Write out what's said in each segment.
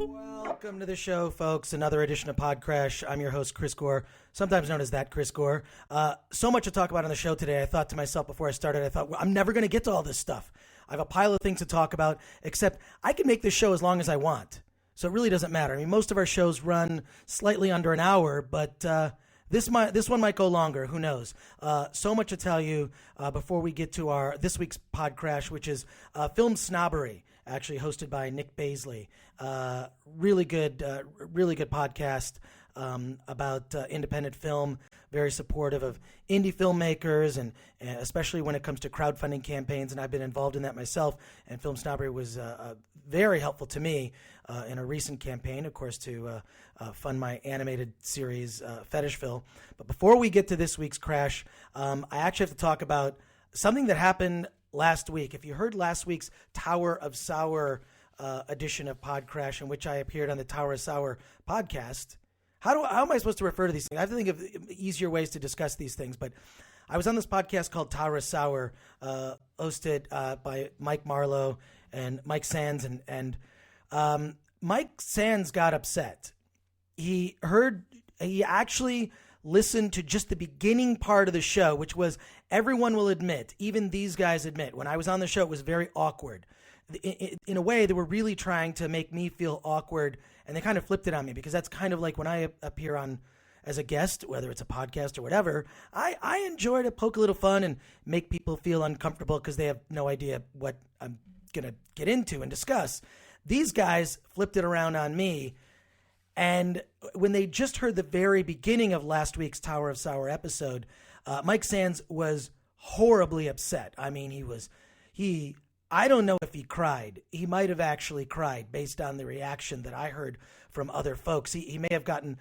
Welcome to the show, folks. Another edition of PodCRASH. I'm your host, Chris Gore, sometimes known as that Chris Gore. So much to talk about on the show today. I thought to myself before I started, well, I'm never going to get to all this stuff. I have a pile of things to talk about, except I can make this show as long as I want. So it really doesn't matter. I mean, most of our shows run slightly under an hour, but this one might go longer. Who knows? So much to tell you before we get to this week's PodCRASH, which is Film Snobbery, actually hosted by Nick Baisley. Really good podcast about independent film. Very supportive of indie filmmakers, and especially when it comes to crowdfunding campaigns. And I've been involved in that myself. And Film Snobbery was very helpful to me in a recent campaign, of course, to fund my animated series, Fetishville. But before we get to this week's crash, I actually have to talk about something that happened last week. If you heard last week's Tower of Sour edition of PodCRASH, in which I appeared on the Tower of Sour podcast, how am I supposed to refer to these things? I have to think of easier ways to discuss these things. But I was on this podcast called Tower of Sour, hosted by Mike Marlowe and Mike Sands, and Mike Sands got upset. He actually listened to just the beginning part of the show, which was, everyone will admit, even these guys admit, when I was on the show, it was very awkward. In a way, they were really trying to make me feel awkward, and they kind of flipped it on me, because that's kind of like when I appear on as a guest, whether it's a podcast or whatever, I enjoy to poke a little fun and make people feel uncomfortable because they have no idea what I'm going to get into and discuss. These guys flipped it around on me, and when they just heard the very beginning of last week's Tower of Sour episode, Mike Sands was horribly upset. I mean, I don't know if he cried. He might have actually cried based on the reaction that I heard from other folks. He may have gotten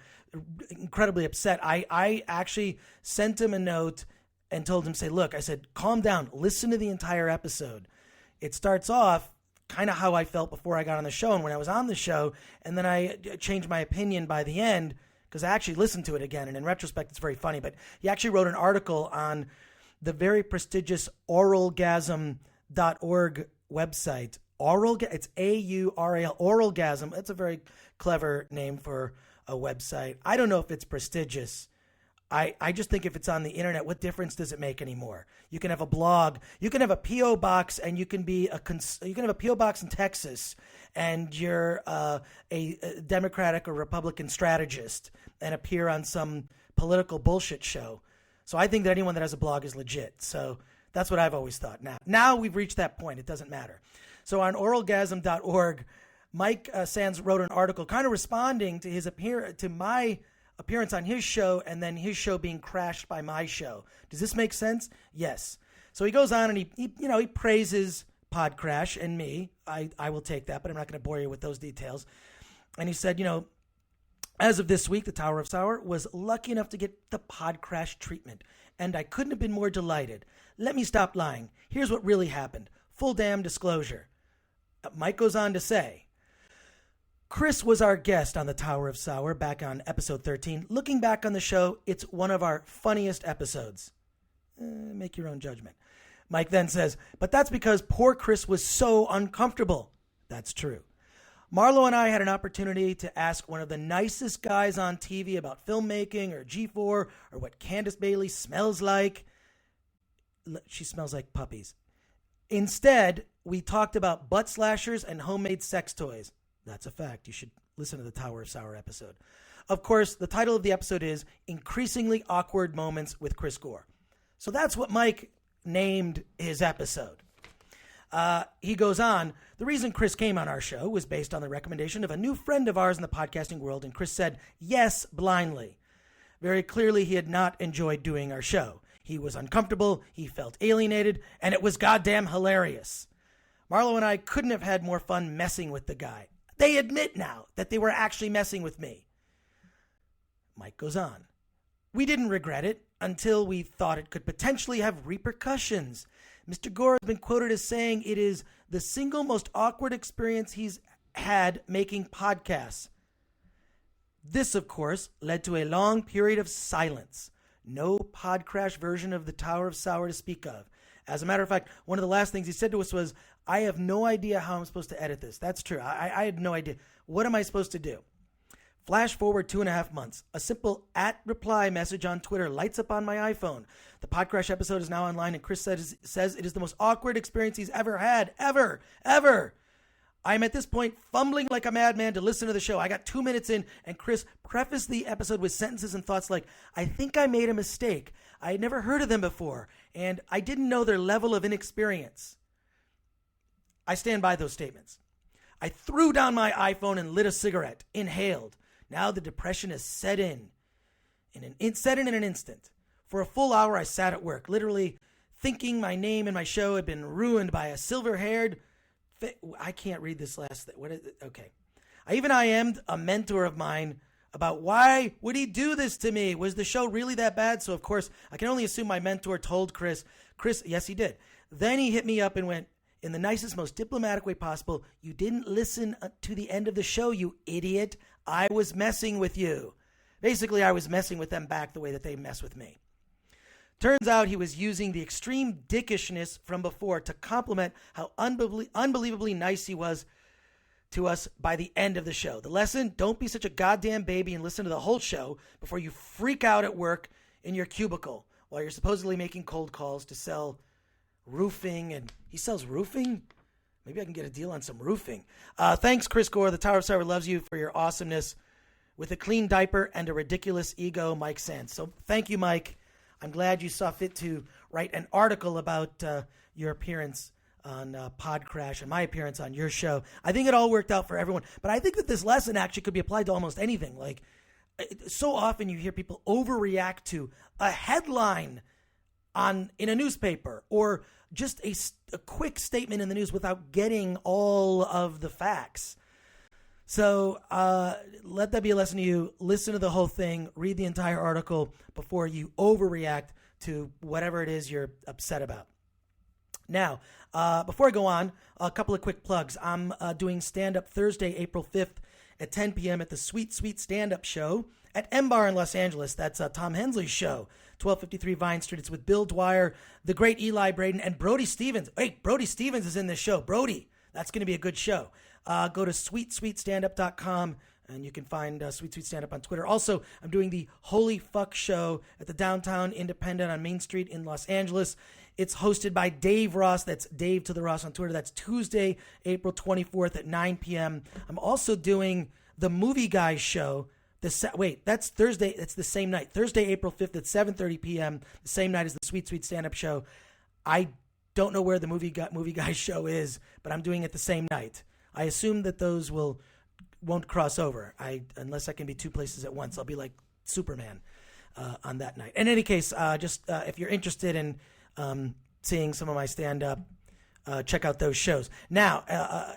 incredibly upset. I actually sent him a note and told him, I said, calm down, listen to the entire episode. It starts off kind of how I felt before I got on the show and when I was on the show, and then I changed my opinion by the end because I actually listened to it again, and in retrospect, it's very funny. But he actually wrote an article on the very prestigious oralgasm.org website. It's AURAL, Oralgasm. That's a very clever name for a website. I don't know if it's prestigious. I just think if it's on the internet, what difference does it make anymore? You can have a blog, you can have a P.O. box, and you can have a P.O. box in Texas, and you're a Democratic or Republican strategist and appear on some political bullshit show. So I think that anyone that has a blog is legit. So that's what I've always thought. Now we've reached that point. It doesn't matter. So on oralgasm.org, Mike Sands wrote an article kind of responding to my appearance on his show, and then his show being crashed by my show. Does this make sense? Yes. So he goes on and he praises PodCRASH and me. I will take that, but I'm not going to bore you with those details. And he said, as of this week, the Tower of Sour was lucky enough to get the PodCRASH treatment, and I couldn't have been more delighted. Let me stop lying. Here's what really happened. Full damn disclosure. Mike goes on to say, Chris was our guest on the Tower of Sour back on episode 13. Looking back on the show, it's one of our funniest episodes. Make your own judgment. Mike then says, but that's because poor Chris was so uncomfortable. That's true. Marlo and I had an opportunity to ask one of the nicest guys on TV about filmmaking or G4 or what Candace Bailey smells like. She smells like puppies. Instead, we talked about butt slashers and homemade sex toys. That's a fact. You should listen to the Tower of Sour episode. Of course, the title of the episode is Increasingly Awkward Moments with Chris Gore. So that's what Mike named his episode. He goes on, the reason Chris came on our show was based on the recommendation of a new friend of ours in the podcasting world, and Chris said yes blindly. Very clearly, he had not enjoyed doing our show. He was uncomfortable, he felt alienated, and it was goddamn hilarious. Marlo and I couldn't have had more fun messing with the guy. They admit now that they were actually messing with me. Mike goes on. We didn't regret it until we thought it could potentially have repercussions. Mr. Gore has been quoted as saying it is the single most awkward experience he's had making podcasts. This, of course, led to a long period of silence. No PodCRASH version of the Tower of Sour to speak of. As a matter of fact, one of the last things he said to us was, I have no idea how I'm supposed to edit this. That's true. I had no idea. What am I supposed to do? Flash forward 2.5 months. A simple @reply message on Twitter lights up on my iPhone. The PodCRASH episode is now online, and Chris says it is the most awkward experience he's ever had. Ever. I'm at this point fumbling like a madman to listen to the show. I got 2 minutes in, and Chris prefaced the episode with sentences and thoughts like, I think I made a mistake. I had never heard of them before, and I didn't know their level of inexperience. I stand by those statements. I threw down my iPhone and lit a cigarette, inhaled. Now the depression has set in an instant. For a full hour, I sat at work, literally thinking my name and my show had been ruined by a silver-haired... I can't read this last thing. What is it? Okay. I even IM'd a mentor of mine about why would he do this to me? Was the show really that bad? So, of course, I can only assume my mentor told Chris, yes, he did. Then he hit me up and went, in the nicest, most diplomatic way possible, you didn't listen to the end of the show, you idiot. I was messing with you. Basically, I was messing with them back the way that they mess with me. Turns out he was using the extreme dickishness from before to compliment how unbelievably nice he was to us by the end of the show. The lesson, don't be such a goddamn baby and listen to the whole show before you freak out at work in your cubicle while you're supposedly making cold calls to sell roofing. And he sells roofing? Maybe I can get a deal on some roofing. Thanks, Chris Gore. The Tower of Sour loves you for your awesomeness. With a clean diaper and a ridiculous ego, Mike Sands. So thank you, Mike. I'm glad you saw fit to write an article about your appearance on PodCRASH and my appearance on your show. I think it all worked out for everyone. But I think that this lesson actually could be applied to almost anything. Like, so often you hear people overreact to a headline in a newspaper or just a quick statement in the news without getting all of the facts. So let that be a lesson to you. Listen to the whole thing. Read the entire article before you overreact to whatever it is you're upset about. Now, before I go on, a couple of quick plugs. I'm doing stand-up Thursday, April 5th at 10 p.m. at the Sweet Sweet Stand-Up Show at M Bar in Los Angeles. That's Tom Hensley's show, 1253 Vine Street. It's with Bill Dwyer, the great Eli Braden, and Brody Stevens. Hey, Brody Stevens is in this show. Brody, that's going to be a good show. Go to sweetsweetstandup.com and you can find Sweet Sweet Stand Up on Twitter. Also, I'm doing the Holy Fuck Show at the Downtown Independent on Main Street in Los Angeles. It's hosted by Dave Ross. That's Dave to the Ross on Twitter. That's Tuesday, April 24th at 9 p.m. I'm also doing the Movie Guys Show. That's Thursday. It's the same night. Thursday, April 5th at 7:30 p.m. The same night as the Sweet Sweet Stand Up Show. I don't know where the Movie Guys Show is, but I'm doing it the same night. I assume that those won't cross over. Unless I can be two places at once. I'll be like Superman on that night. In any case, if you're interested in seeing some of my stand-up, check out those shows. Now,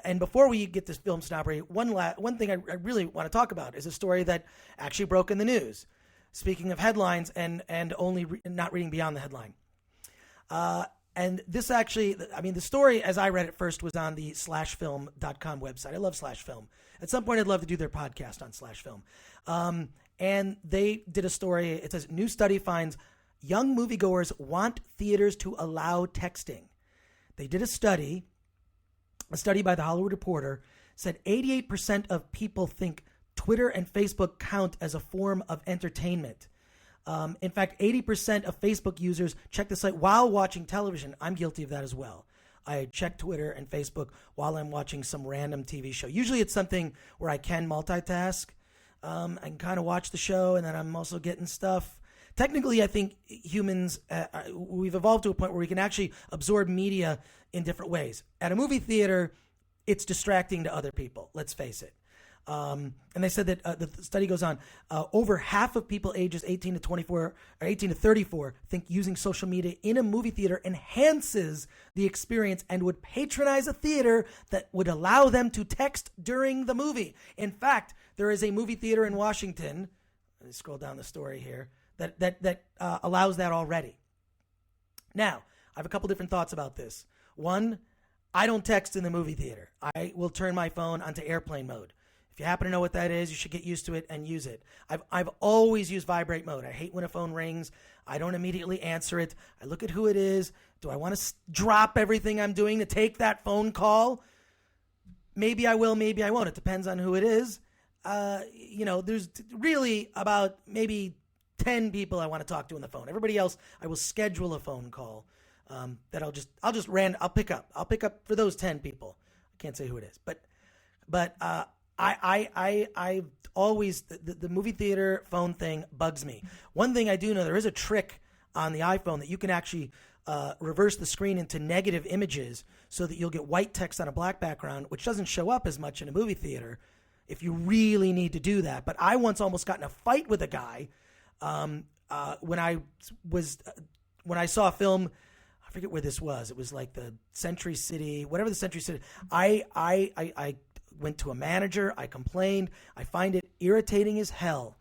and before we get to Film Snobbery, one thing I really want to talk about is a story that actually broke in the news. Speaking of headlines and only not reading beyond the headline. And this actually, the story as I read it first was on the slashfilm.com website. I love Slashfilm. At some point, I'd love to do their podcast on Slashfilm. And they did a story. It says, new study finds young moviegoers want theaters to allow texting. They did a study by the Hollywood Reporter, said 88% of people think Twitter and Facebook count as a form of entertainment. In fact, 80% of Facebook users check the site while watching television. I'm guilty of that as well. I check Twitter and Facebook while I'm watching some random TV show. Usually it's something where I can multitask. I can kind of watch the show and then I'm also getting stuff. Technically, I think humans, we've evolved to a point where we can actually absorb media in different ways. At a movie theater, it's distracting to other people. Let's face it. And they said that the study goes on. Over half of people ages 18 to 24 or 18 to 34 think using social media in a movie theater enhances the experience and would patronize a theater that would allow them to text during the movie. In fact, there is a movie theater in Washington. Let me scroll down the story here that allows that already. Now, I have a couple different thoughts about this. One, I don't text in the movie theater. I will turn my phone onto airplane mode. If you happen to know what that is, you should get used to it and use it. I've always used vibrate mode. I hate when a phone rings. I don't immediately answer it. I look at who it is. Do I want to drop everything I'm doing to take that phone call? Maybe I will, maybe I won't. It depends on who it is. There's really about maybe 10 people I want to talk to on the phone. Everybody else, I will schedule a phone call that I'll pick up. I'll pick up for those 10 people. I can't say who it is, but I always, the movie theater phone thing bugs me. One thing I do know, there is a trick on the iPhone that you can actually reverse the screen into negative images so that you'll get white text on a black background, which doesn't show up as much in a movie theater if you really need to do that. But I once almost got in a fight with a guy when I saw a film. I forget where this was. It was like the Century City, whatever the Century City. I went to a manager. I complained. I find it irritating as hell.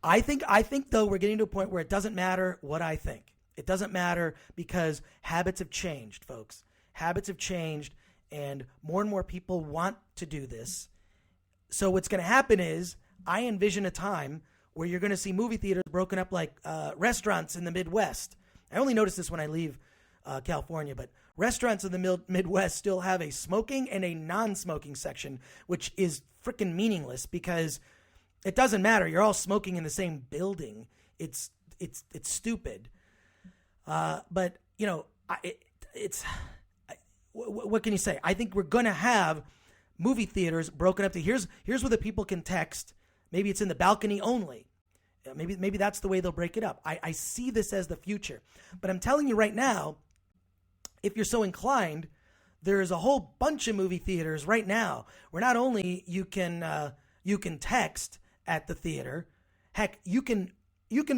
I think though we're getting to a point where it doesn't matter what I think. It doesn't matter because habits have changed, folks. Habits have changed, and more people want to do this. So what's going to happen is I envision a time where you're going to see movie theaters broken up like restaurants in the Midwest. I only notice this when I leave California, but restaurants in the Midwest still have a smoking and a non-smoking section, which is freaking meaningless because it doesn't matter. You're all smoking in the same building. It's stupid. But what can you say? I think we're going to have movie theaters broken up to here's where the people can text. Maybe it's in the balcony only. Maybe that's the way they'll break it up. I see this as the future. But I'm telling you right now, if you're so inclined, there's a whole bunch of movie theaters right now where not only you can text at the theater, heck, you can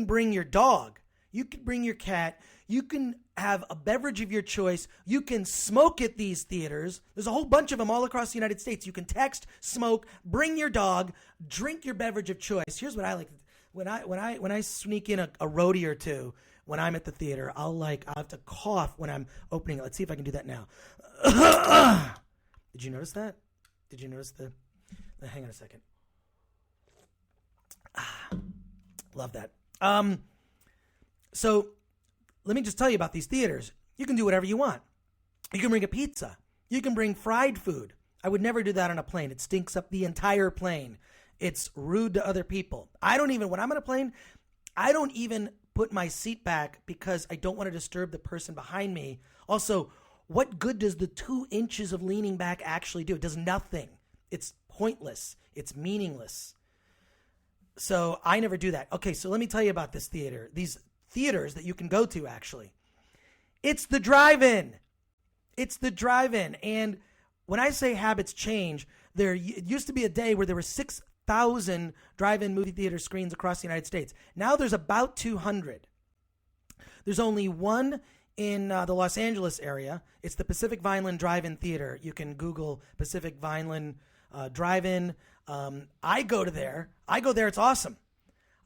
bring your dog, you can bring your cat, you can have a beverage of your choice, you can smoke at these theaters. There's a whole bunch of them all across the United States. You can text, smoke, bring your dog, drink your beverage of choice. Here's what I like. When I sneak in a roadie or two when I'm at the theater, I'll have to cough when I'm opening it. Let's see if I can do that now. Did you notice that? Did you notice the hang on a second. Love that. So let me just tell you about these theaters. You can do whatever you want. You can bring a pizza. You can bring fried food. I would never do that on a plane. It stinks up the entire plane. It's rude to other people. When I'm on a plane, I don't even put my seat back because I don't want to disturb the person behind me. Also, what good does the 2 inches of leaning back actually do? It does nothing. It's pointless. It's meaningless. So I never do that. Okay, so let me tell you about this theater. These theaters that you can go to, actually. It's the drive-in. It's the drive-in. And when I say habits change, it used to be a day where there were 6,000 drive-in movie theater screens across the United States. Now there's about 200. There's only one in the Los Angeles area. It's the Pacific Vineland Drive-In Theater. You can Google Pacific Vineland Drive-In. I go there. It's awesome.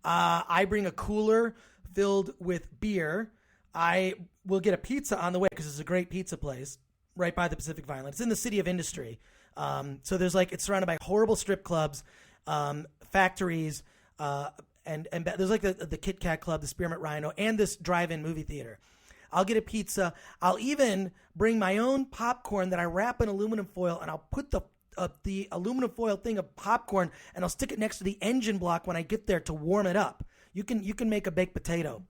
I bring a cooler filled with beer. I will get a pizza on the way because it's a great pizza place right by the Pacific Vineland. It's in the city of industry. So there's it's surrounded by horrible strip clubs, factories, and there's the Kit Kat Club, the Spearmint Rhino, and this drive-in movie theater. I'll get a pizza. I'll even bring my own popcorn that I wrap in aluminum foil, and I'll put the aluminum foil thing of popcorn, and I'll stick it next to the engine block when I get there to warm it up. You can make a baked potato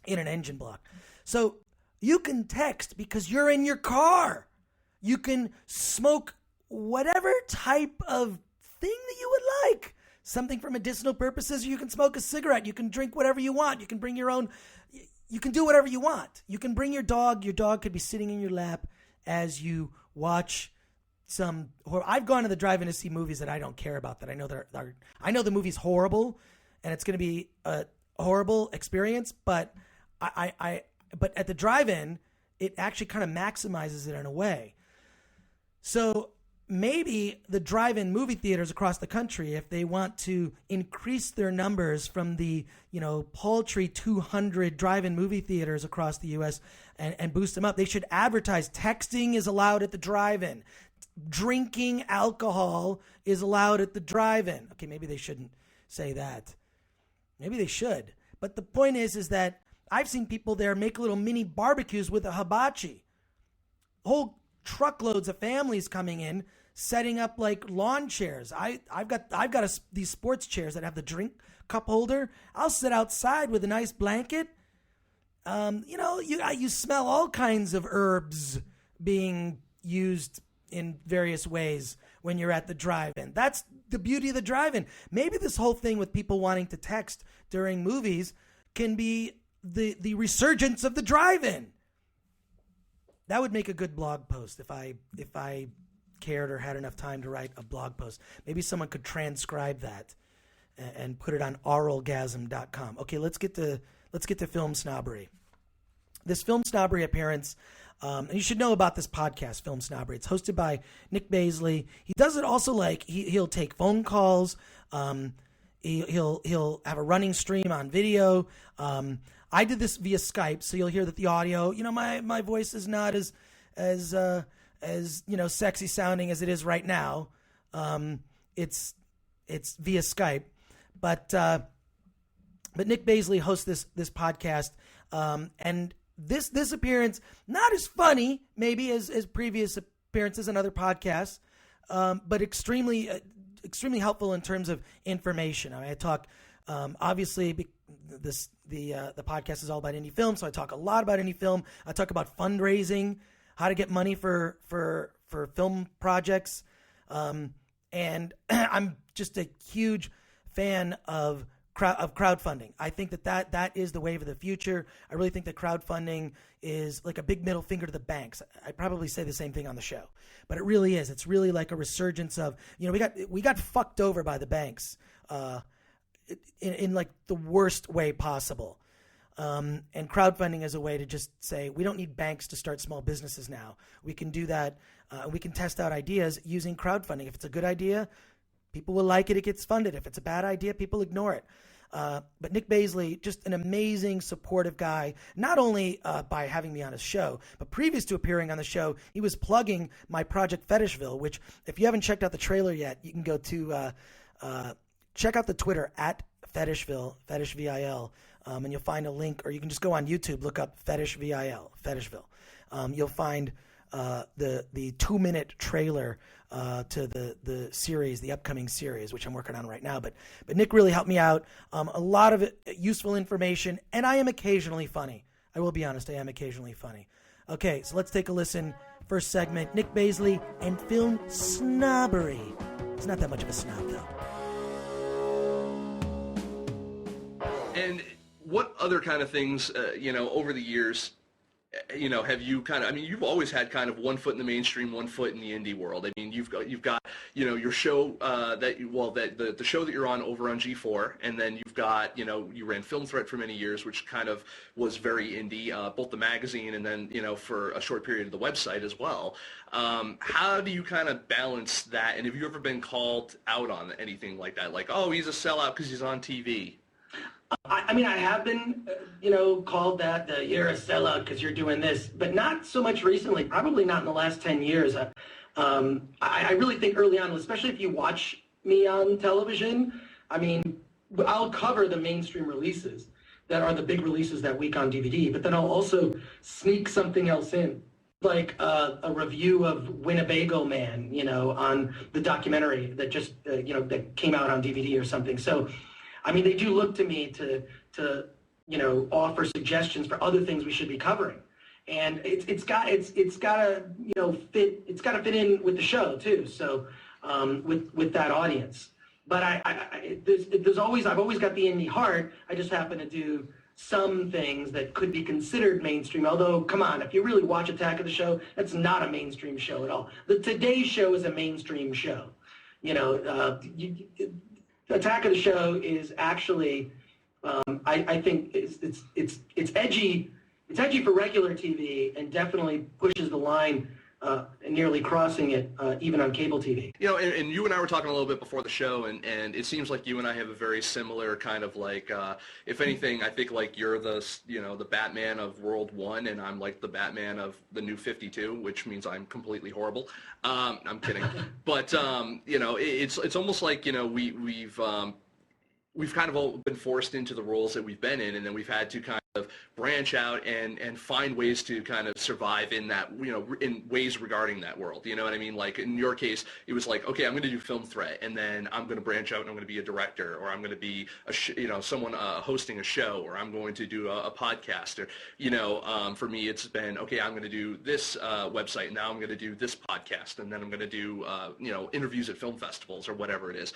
in an engine block. So you can text because you're in your car. You can smoke whatever type of thing that you would like. Something for medicinal purposes, or you can smoke a cigarette. You can drink whatever you want. You can bring your own. You can do whatever you want. You can bring your dog. Your dog could be sitting in your lap as you watch some. I've gone to the drive-in to see movies that I don't care about. That I know I know the movie's horrible, and it's going to be a horrible experience. But but at the drive-in, it actually kind of maximizes it in a way. So maybe the drive-in movie theaters across the country, if they want to increase their numbers from the paltry 200 drive-in movie theaters across the U.S. and boost them up, they should advertise texting is allowed at the drive-in. drinking alcohol is allowed at the drive-in. Okay, maybe they shouldn't say that. Maybe they should. But the point is that I've seen people there make little mini barbecues with a hibachi. Whole truckloads of families coming in, setting up like lawn chairs. I've got these sports chairs that have the drink cup holder. I'll sit outside with a nice blanket. You smell all kinds of herbs being used in various ways when you're at the drive-in. That's the beauty of the drive-in. Maybe this whole thing with people wanting to text during movies can be the resurgence of the drive-in. That would make a good blog post if I cared or had enough time to write a blog post. Maybe someone could transcribe that and put it on oralgasm.com. Okay, let's get to Film Snobbery. This Film Snobbery appearance, and you should know about this podcast, Film Snobbery. It's hosted by Nick Baisley. He does it also like he'll take phone calls. He'll have a running stream on video. I did this via Skype, so you'll hear that the audio, my voice is not as sexy sounding as it is right now. It's via Skype, but Nick Baisley hosts this podcast, and this appearance not as funny maybe as previous appearances on other podcasts, but extremely helpful in terms of information. I talk obviously the podcast is all about indie film, so I talk a lot about indie film. I talk about fundraising, how to get money for film projects, and I'm just a huge fan of crowdfunding. I think that is the wave of the future. I really think that crowdfunding is like a big middle finger to the banks. I probably say the same thing on the show, but it really is. It's really like a resurgence of, we got fucked over by the banks in like the worst way possible. And crowdfunding is a way to just say, we don't need banks to start small businesses now. We can do that. We can test out ideas using crowdfunding. If it's a good idea, people will like it. It gets funded. If it's a bad idea, people ignore it. But Nick Baisley, just an amazing, supportive guy, not only by having me on his show, but previous to appearing on the show, he was plugging my project Fetishville, which if you haven't checked out the trailer yet, you can go to check out the Twitter at Fetishville, Fetishville, and you'll find a link, or you can just go on YouTube, look up Fetishville. You'll find the 2-minute trailer to the series, the upcoming series, which I'm working on right now. But Nick really helped me out. A lot of useful information, and I am occasionally funny. I will be honest, I am occasionally funny. Okay, so let's take a listen. First segment, Nick Baisley and Film Snobbery. It's not that much of a snob, though. And what other kind of things, over the years, have you kind of, you've always had kind of one foot in the mainstream, one foot in the indie world. I mean, you've got, your show, the show that you're on over on G4, and then you've got, you ran Film Threat for many years, which kind of was very indie, both the magazine and then, for a short period of the website as well. How do you kind of balance that? And have you ever been called out on anything like that? Like, oh, he's a sellout because he's on TV. I have been, called that, you're a sellout because you're doing this, but not so much recently, probably not in the last 10 years. I really think early on, especially if you watch me on television, I'll cover the mainstream releases that are the big releases that week on DVD, but then I'll also sneak something else in, like a review of Winnebago Man, on the documentary that just, that came out on DVD or something. So, they do look to me to offer suggestions for other things we should be covering, and it's got to fit in with the show too. So with that audience, but I've always got the indie heart. I just happen to do some things that could be considered mainstream. Although, come on, if you really watch Attack of the Show, that's not a mainstream show at all. The Today Show is a mainstream show. Attack of the Show is actually, I think it's edgy. It's edgy for regular TV and definitely pushes the line nearly crossing it even on cable TV. You know, and you and I were talking a little bit before the show, and it seems like you and I have a very similar kind of like, if anything, I think like you're the, you know, the Batman of World 1, and I'm like the Batman of the New 52, which means I'm completely horrible. I'm kidding. But, you know, it's almost like, you know, we've kind of all been forced into the roles that we've been in, and then we've had to kind of branch out and find ways to kind of survive in that, you know, in ways regarding that world. You know what I mean? Like in your case, it was like, okay, I'm going to do film threat, and then I'm going to branch out and I'm going to be a director, or I'm going to be you know, someone hosting a show, or I'm going to do a podcast, or, you know, for me it's been, okay, I'm going to do this website, and now I'm going to do this podcast, and then I'm going to do you know, interviews at film festivals or whatever it is.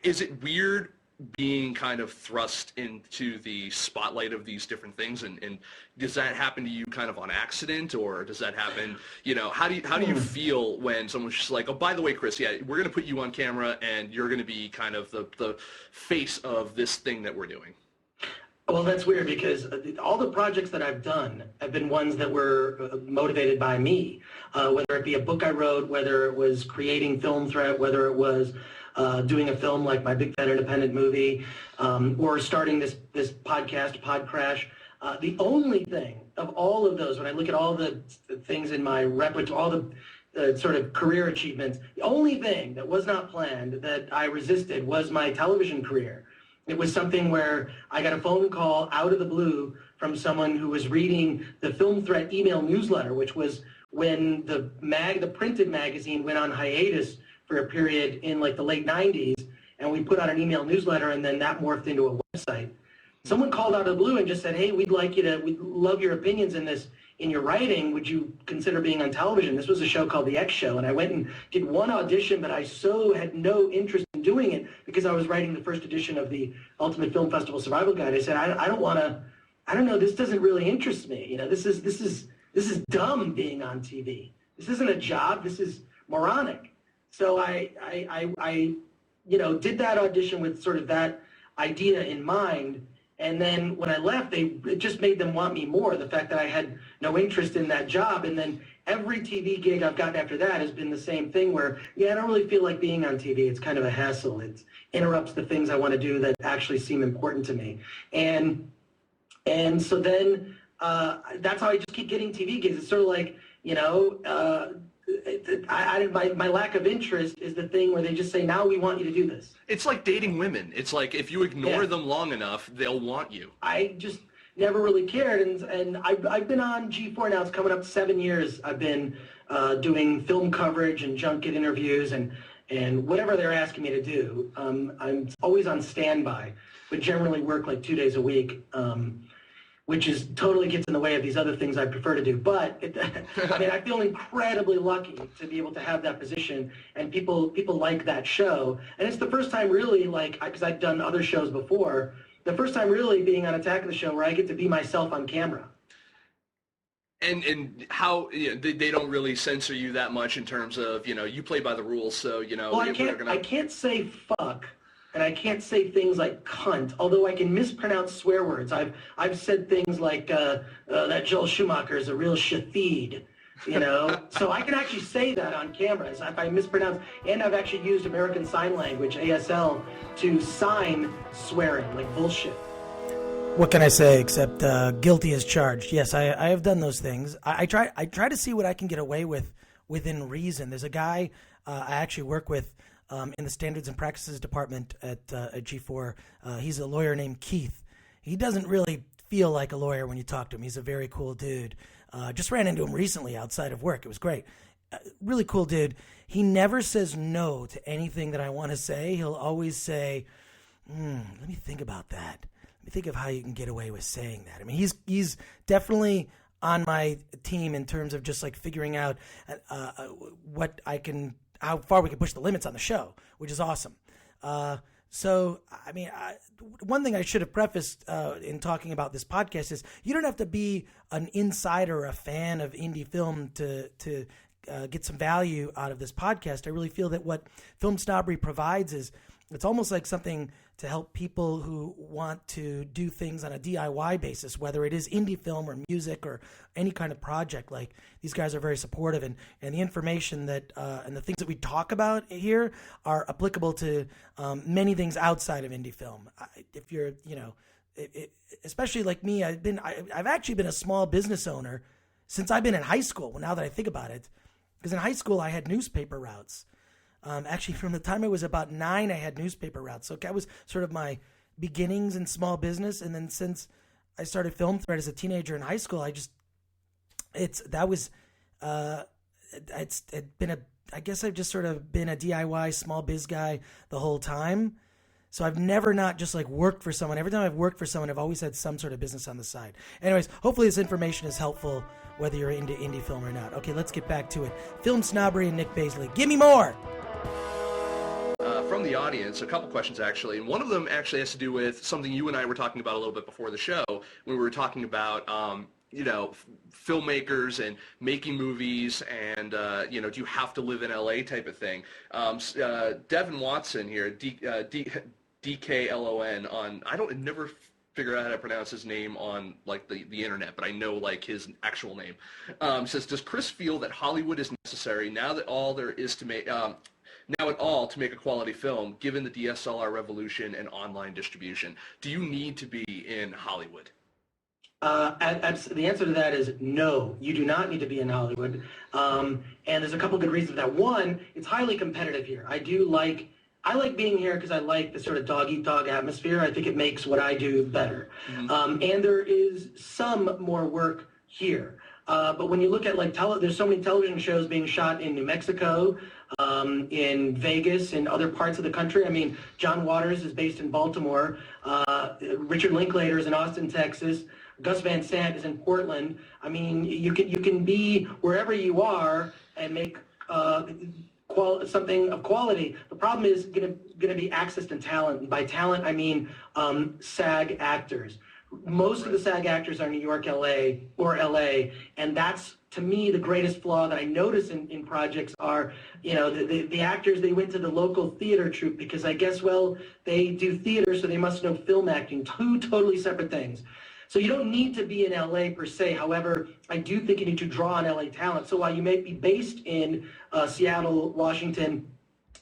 Is it weird being kind of thrust into the spotlight of these different things, and does that happen to you kind of on accident, or does that happen, you know, how do you feel when someone's just like, oh, by the way, Chris, yeah, we're going to put you on camera and you're going to be kind of the face of this thing that we're doing? Well, that's weird because all the projects that I've done have been ones that were motivated by me, whether it be a book I wrote, whether it was creating Film Threat, whether it was doing a film like my Big Fat Independent Movie, or starting this podcast, PodCRASH. The only thing of all of those, when I look at all the things in my repertoire, all the sort of career achievements, the only thing that was not planned that I resisted was my television career. It was something where I got a phone call out of the blue from someone who was reading the Film Threat email newsletter, which was when the printed magazine went on hiatus for a period in like the late 90s, and we put out an email newsletter, and then that morphed into a website. Someone called out of the blue and just said, hey, we'd love your opinions in your writing. Would you consider being on television? This was a show called The X Show, and I went and did one audition, but I so had no interest in doing it because I was writing the first edition of the Ultimate Film Festival Survival Guide. I said, I don't know, this doesn't really interest me. You know, this is dumb being on TV. This isn't a job, this is moronic. So I you know, did that audition with sort of that idea in mind, and then when I left, it just made them want me more, the fact that I had no interest in that job. And then every TV gig I've gotten after that has been the same thing where, yeah, I don't really feel like being on TV. It's kind of a hassle. It interrupts the things I want to do that actually seem important to me. And so then that's how I just keep getting TV gigs. It's sort of like, you know, my lack of interest is the thing where they just say, now we want you to do this. It's like dating women. It's like if you ignore them long enough, they'll want you. I just never really cared, and I've been on G4 now. It's coming up 7 years. I've been doing film coverage and junket interviews and whatever they're asking me to do. I'm always on standby, but generally work like 2 days a week. Which is totally gets in the way of these other things I prefer to do. But I mean, I feel incredibly lucky to be able to have that position, and people like that show. And it's the first time really, like, because I've done other shows before, the first time really being on Attack of the Show where I get to be myself on camera. And how, you know, they don't really censor you that much in terms of, you know, you play by the rules, so, you know. Well, I can't say fuck. And I can't say things like cunt, although I can mispronounce swear words. I've said things like that Joel Schumacher is a real shatheed, you know? So I can actually say that on camera if I mispronounce. And I've actually used American Sign Language, ASL, to sign swearing, like bullshit. What can I say except guilty as charged? Yes, I have done those things. I try to see what I can get away with within reason. There's a guy I actually work with in the Standards and Practices Department at G4. He's a lawyer named Keith. He doesn't really feel like a lawyer when you talk to him. He's a very cool dude. Just ran into him recently outside of work. It was great. Really cool dude. He never says no to anything that I want to say. He'll always say, let me think about that. Let me think of how you can get away with saying that. I mean, he's definitely on my team in terms of just like figuring out how far we can push the limits on the show, which is awesome. So, I mean, one thing I should have prefaced in talking about this podcast is you don't have to be an insider or a fan of indie film to get some value out of this podcast. I really feel that what Film Snobbery provides is it's almost like something to help people who want to do things on a DIY basis, whether it is indie film or music or any kind of project. Like, these guys are very supportive, and the information that and the things that we talk about here are applicable to many things outside of indie film. If you're, especially like me, I've actually been a small business owner since I've been in high school. Well, now that I think about it, because in high school I had newspaper routes. Actually, from the time I was about 9, I had newspaper routes. So that was sort of my beginnings in small business. And then since I started Film Thread as a teenager in high school, I guess I've just sort of been a DIY small biz guy the whole time. So I've never not just like worked for someone. Every time I've worked for someone, I've always had some sort of business on the side. Anyways, hopefully this information is helpful whether you're into indie film or not. Okay, let's get back to it. Film Snobbery and Nick Baisley. Give me more! From the audience, a couple questions actually, and one of them actually has to do with something you and I were talking about a little bit before the show, when we were talking about filmmakers and making movies, and do you have to live in LA type of thing. Devin Watson here, DKLON on, I never figure out how to pronounce his name on like the internet, but I know like his actual name. Says, does Chris feel that Hollywood is necessary now that all there is to make to make a quality film, given the DSLR revolution and online distribution? Do you need to be in Hollywood? The answer to that is no, you do not need to be in Hollywood. And there's a couple good reasons for that. One, it's highly competitive here. I like being here because I like the sort of dog-eat-dog atmosphere. I think it makes what I do better. Mm-hmm. And there is some more work here. But when you look at there's so many television shows being shot in New Mexico, in Vegas, and other parts of the country. I mean, John Waters is based in Baltimore. Richard Linklater is in Austin, Texas. Gus Van Sant is in Portland. I mean, you can be wherever you are and make something of quality. The problem is going to be access to talent. And by talent, I mean SAG actors. Most of the SAG actors are New York, LA, and that's, to me, the greatest flaw that I notice in projects are, the actors, they went to the local theater troupe because I guess, they do theater, so they must know film acting. Two totally separate things. So you don't need to be in LA per se. However, I do think you need to draw on LA talent. So while you may be based in Seattle, Washington,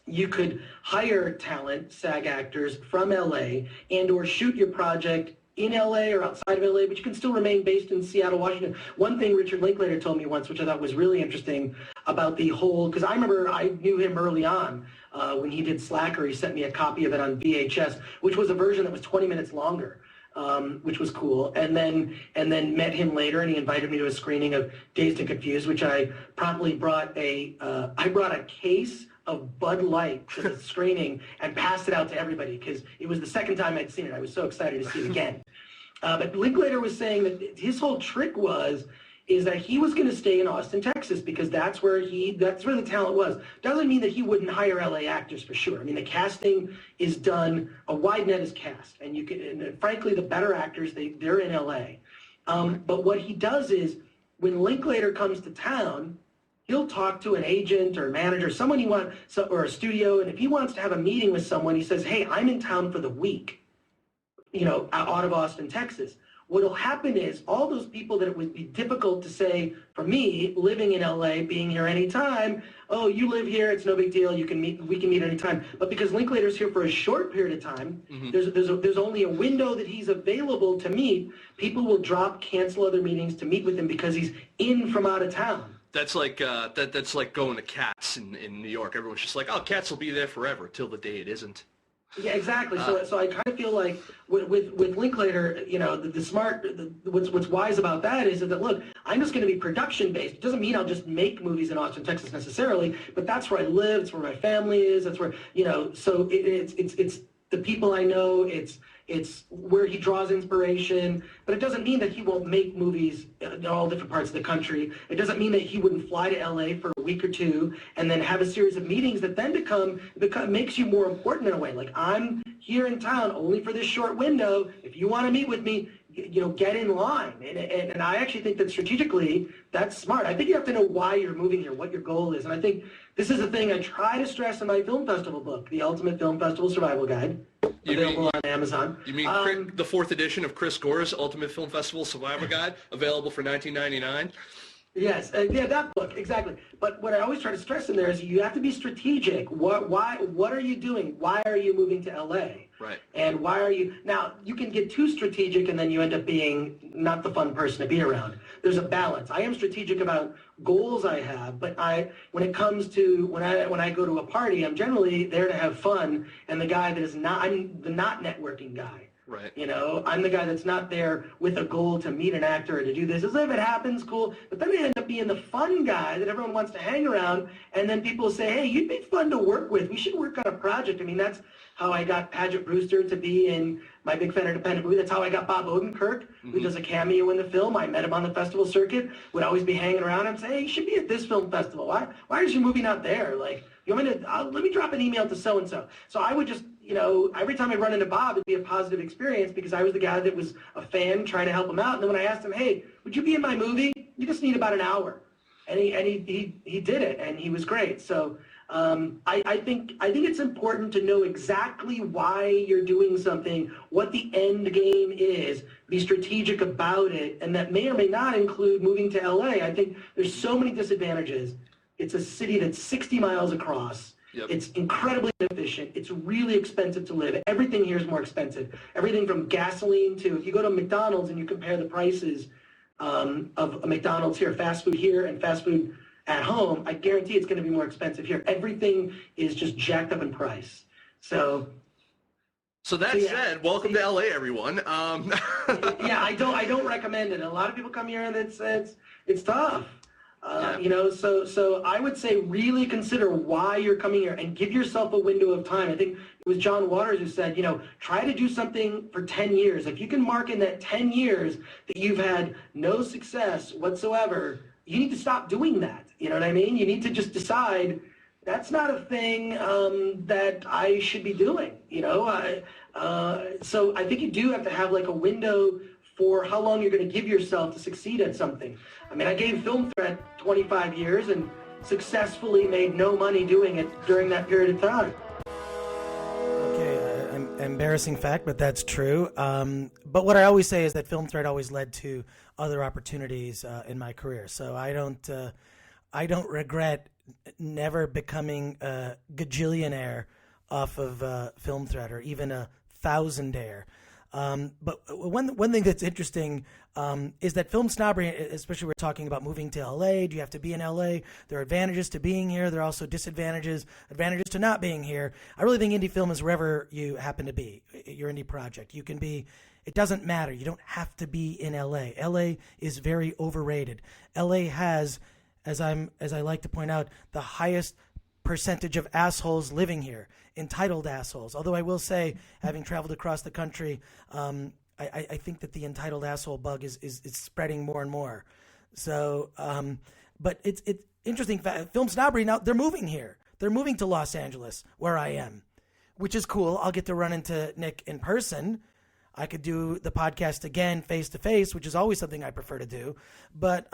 you could hire talent, SAG actors from LA, and or shoot your project in LA or outside of LA, but you can still remain based in Seattle, Washington. One thing Richard Linklater told me once, which I thought was really interesting about the whole, because I remember I knew him early on when he did Slacker. He sent me a copy of it on VHS, which was a version that was 20 minutes longer. Which was cool, and then met him later, and he invited me to a screening of Dazed and Confused, which I promptly brought a case of Bud Light to the screening and passed it out to everybody because it was the second time I'd seen it. I was so excited to see it again. But Linklater was saying that his whole trick is that he was going to stay in Austin, Texas, because that's where the talent was. Doesn't mean that he wouldn't hire LA actors for sure. I mean, the casting is done, a wide net is cast, and frankly, the better actors, they're in LA. But what he does is, when Linklater comes to town, he'll talk to an agent or a manager, someone or a studio, and if he wants to have a meeting with someone, he says, hey, I'm in town for the week, out of Austin, Texas. What will happen is all those people that it would be difficult to say, for me, living in LA, being here anytime, oh, you live here, it's no big deal, we can meet anytime. But because Linklater's here for a short period of time, mm-hmm. there's only a window that he's available to meet. People will cancel other meetings to meet with him because he's in from out of town. That's like that's like going to Cats in New York. Everyone's just like, oh, Cats will be there forever till the day it isn't. Yeah, exactly. So I kind of feel like with Linklater, what's wise about that is that, look, I'm just going to be production based. It doesn't mean I'll just make movies in Austin, Texas necessarily, but that's where I live. It's where my family is. That's where, so it's the people I know. It's where he draws inspiration, but it doesn't mean that he won't make movies in all different parts of the country. It doesn't mean that he wouldn't fly to LA for a week or two and then have a series of meetings that then makes you more important in a way. Like, I'm here in town only for this short window. If you want to meet with me, get in line. And I actually think that strategically, that's smart. I think you have to know why you're moving here, what your goal is. And I think this is a thing I try to stress in my film festival book, The Ultimate Film Festival Survival Guide, available on Amazon. You mean the fourth edition of Chris Gore's Ultimate Film Festival Survival Guide, available for $19.99? Yes, yeah, that book, exactly. But what I always try to stress in there is you have to be strategic. What are you doing? Why are you moving to LA? Right. And why are you, now you can get too strategic and then you end up being not the fun person to be around. There's a balance. I am strategic about goals I have, but when it comes to, when I go to a party, I'm generally there to have fun, and the guy that is not, I'm the not networking guy. Right. I'm the guy that's not there with a goal to meet an actor or to do this. As if it happens, cool. But then I end up being the fun guy that everyone wants to hang around. And then people say, hey, you'd be fun to work with. We should work on a project. I mean, that's how I got Paget Brewster to be in my Big Fan Independent movie. That's how I got Bob Odenkirk, who does a cameo in the film. I met him on the festival circuit. Would always be hanging around and say, hey, you should be at this film festival. Why is your movie not there? Like, you want me to, let me drop an email to so-and-so. So I would just, every time I run into Bob, it'd be a positive experience because I was the guy that was a fan trying to help him out. And then when I asked him, hey, would you be in my movie? You just need about an hour. And he did it, and he was great. So I think it's important to know exactly why you're doing something, what the end game is, be strategic about it, and that may or may not include moving to LA. I think there's so many disadvantages. It's a city that's 60 miles across. Yep. It's incredibly inefficient. It's really expensive to live. Everything here is more expensive. Everything from gasoline to, if you go to McDonald's and you compare the prices of a McDonald's here, fast food here and fast food at home, I guarantee it's going to be more expensive here. Everything is just jacked up in price. So that said, welcome to LA, everyone. Yeah, I don't recommend it. A lot of people come here and it's tough. So I would say really consider why you're coming here and give yourself a window of time. I think it was John Waters who said, try to do something for 10 years. If you can mark in that 10 years that you've had no success whatsoever, you need to stop doing that. You know what I mean? You need to just decide that's not a thing that I should be doing. So I think you do have to have like a window for how long you're going to give yourself to succeed at something. I mean, I gave Film Threat 25 years and successfully made no money doing it during that period of time. Okay, embarrassing fact, but that's true. But what I always say is that Film Threat always led to other opportunities in my career. So I don't regret never becoming a gajillionaire off of Film Threat or even a thousandaire. But one thing that's interesting is that Film Snobbery, especially we're talking about moving to LA. Do you have to be in LA? There are advantages to being here. There are also advantages to not being here. I really think indie film is wherever you happen to be, your indie project. You can be, it doesn't matter. You don't have to be in LA. LA is very overrated. LA has, as I like to point out, the highest percentage of assholes living here, entitled assholes. Although I will say, having traveled across the country, I think that the entitled asshole bug is spreading more and more. So, but it's interesting. Film Snobbery, now they're moving here. They're moving to Los Angeles, where I am, which is cool. I'll get to run into Nick in person. I could do the podcast again face to face, which is always something I prefer to do. But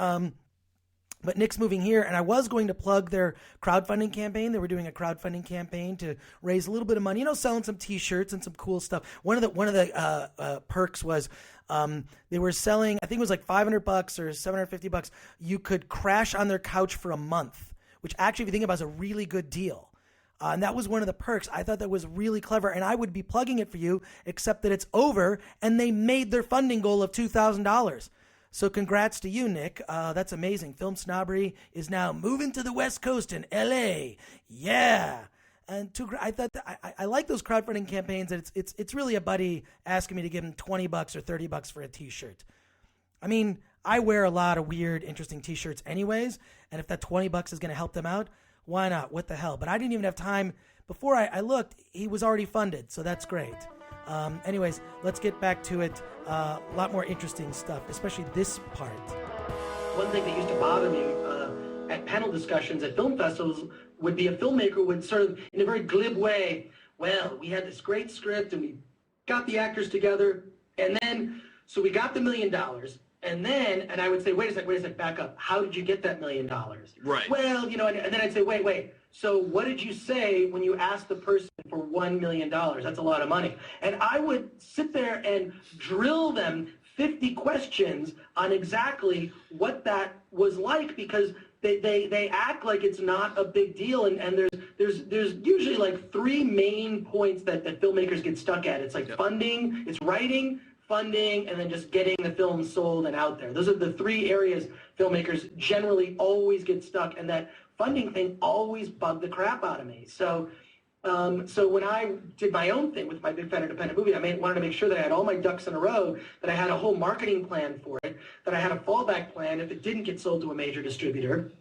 Nick's moving here, and I was going to plug their crowdfunding campaign. They were doing a crowdfunding campaign to raise a little bit of money, selling some T-shirts and some cool stuff. One of the perks was they were selling, I think it was like $500 or $750. You could crash on their couch for a month, which actually, if you think about it, is a really good deal. And that was one of the perks. I thought that was really clever, and I would be plugging it for you, except that it's over, and they made their funding goal of $2,000. So congrats to you, Nick. That's amazing. Film Snobbery is now moving to the West Coast in L.A. Yeah. And I thought I like those crowdfunding campaigns. And it's really a buddy asking me to give him $20 or $30 for a T-shirt. I mean, I wear a lot of weird, interesting T-shirts anyways. And if that $20 is going to help them out, why not? What the hell? But I didn't even have time. Before I looked, he was already funded. So that's great. Anyways, let's get back to it. A lot more interesting stuff, especially this part. One thing that used to bother me at panel discussions at film festivals would be a filmmaker would sort of, in a very glib way, well, we had this great script and we got the actors together, and then So we got the $1 million. And I would say, wait a sec, back up. How did you get that $1 million? Right. Well, and then I'd say, wait. So what did you say when you asked the person for $1 million? That's a lot of money. And I would sit there and drill them 50 questions on exactly what that was like, because they act like it's not a big deal, and there's usually like 3 main points that filmmakers get stuck at. It's like funding, it's writing, funding, and then just getting the film sold and out there. Those are the 3 areas filmmakers generally always get stuck, and that funding thing always bugged the crap out of me. So when I did my own thing with my Big Fat Independent Movie, I wanted to make sure that I had all my ducks in a row, that I had a whole marketing plan for it, that I had a fallback plan if it didn't get sold to a major distributor.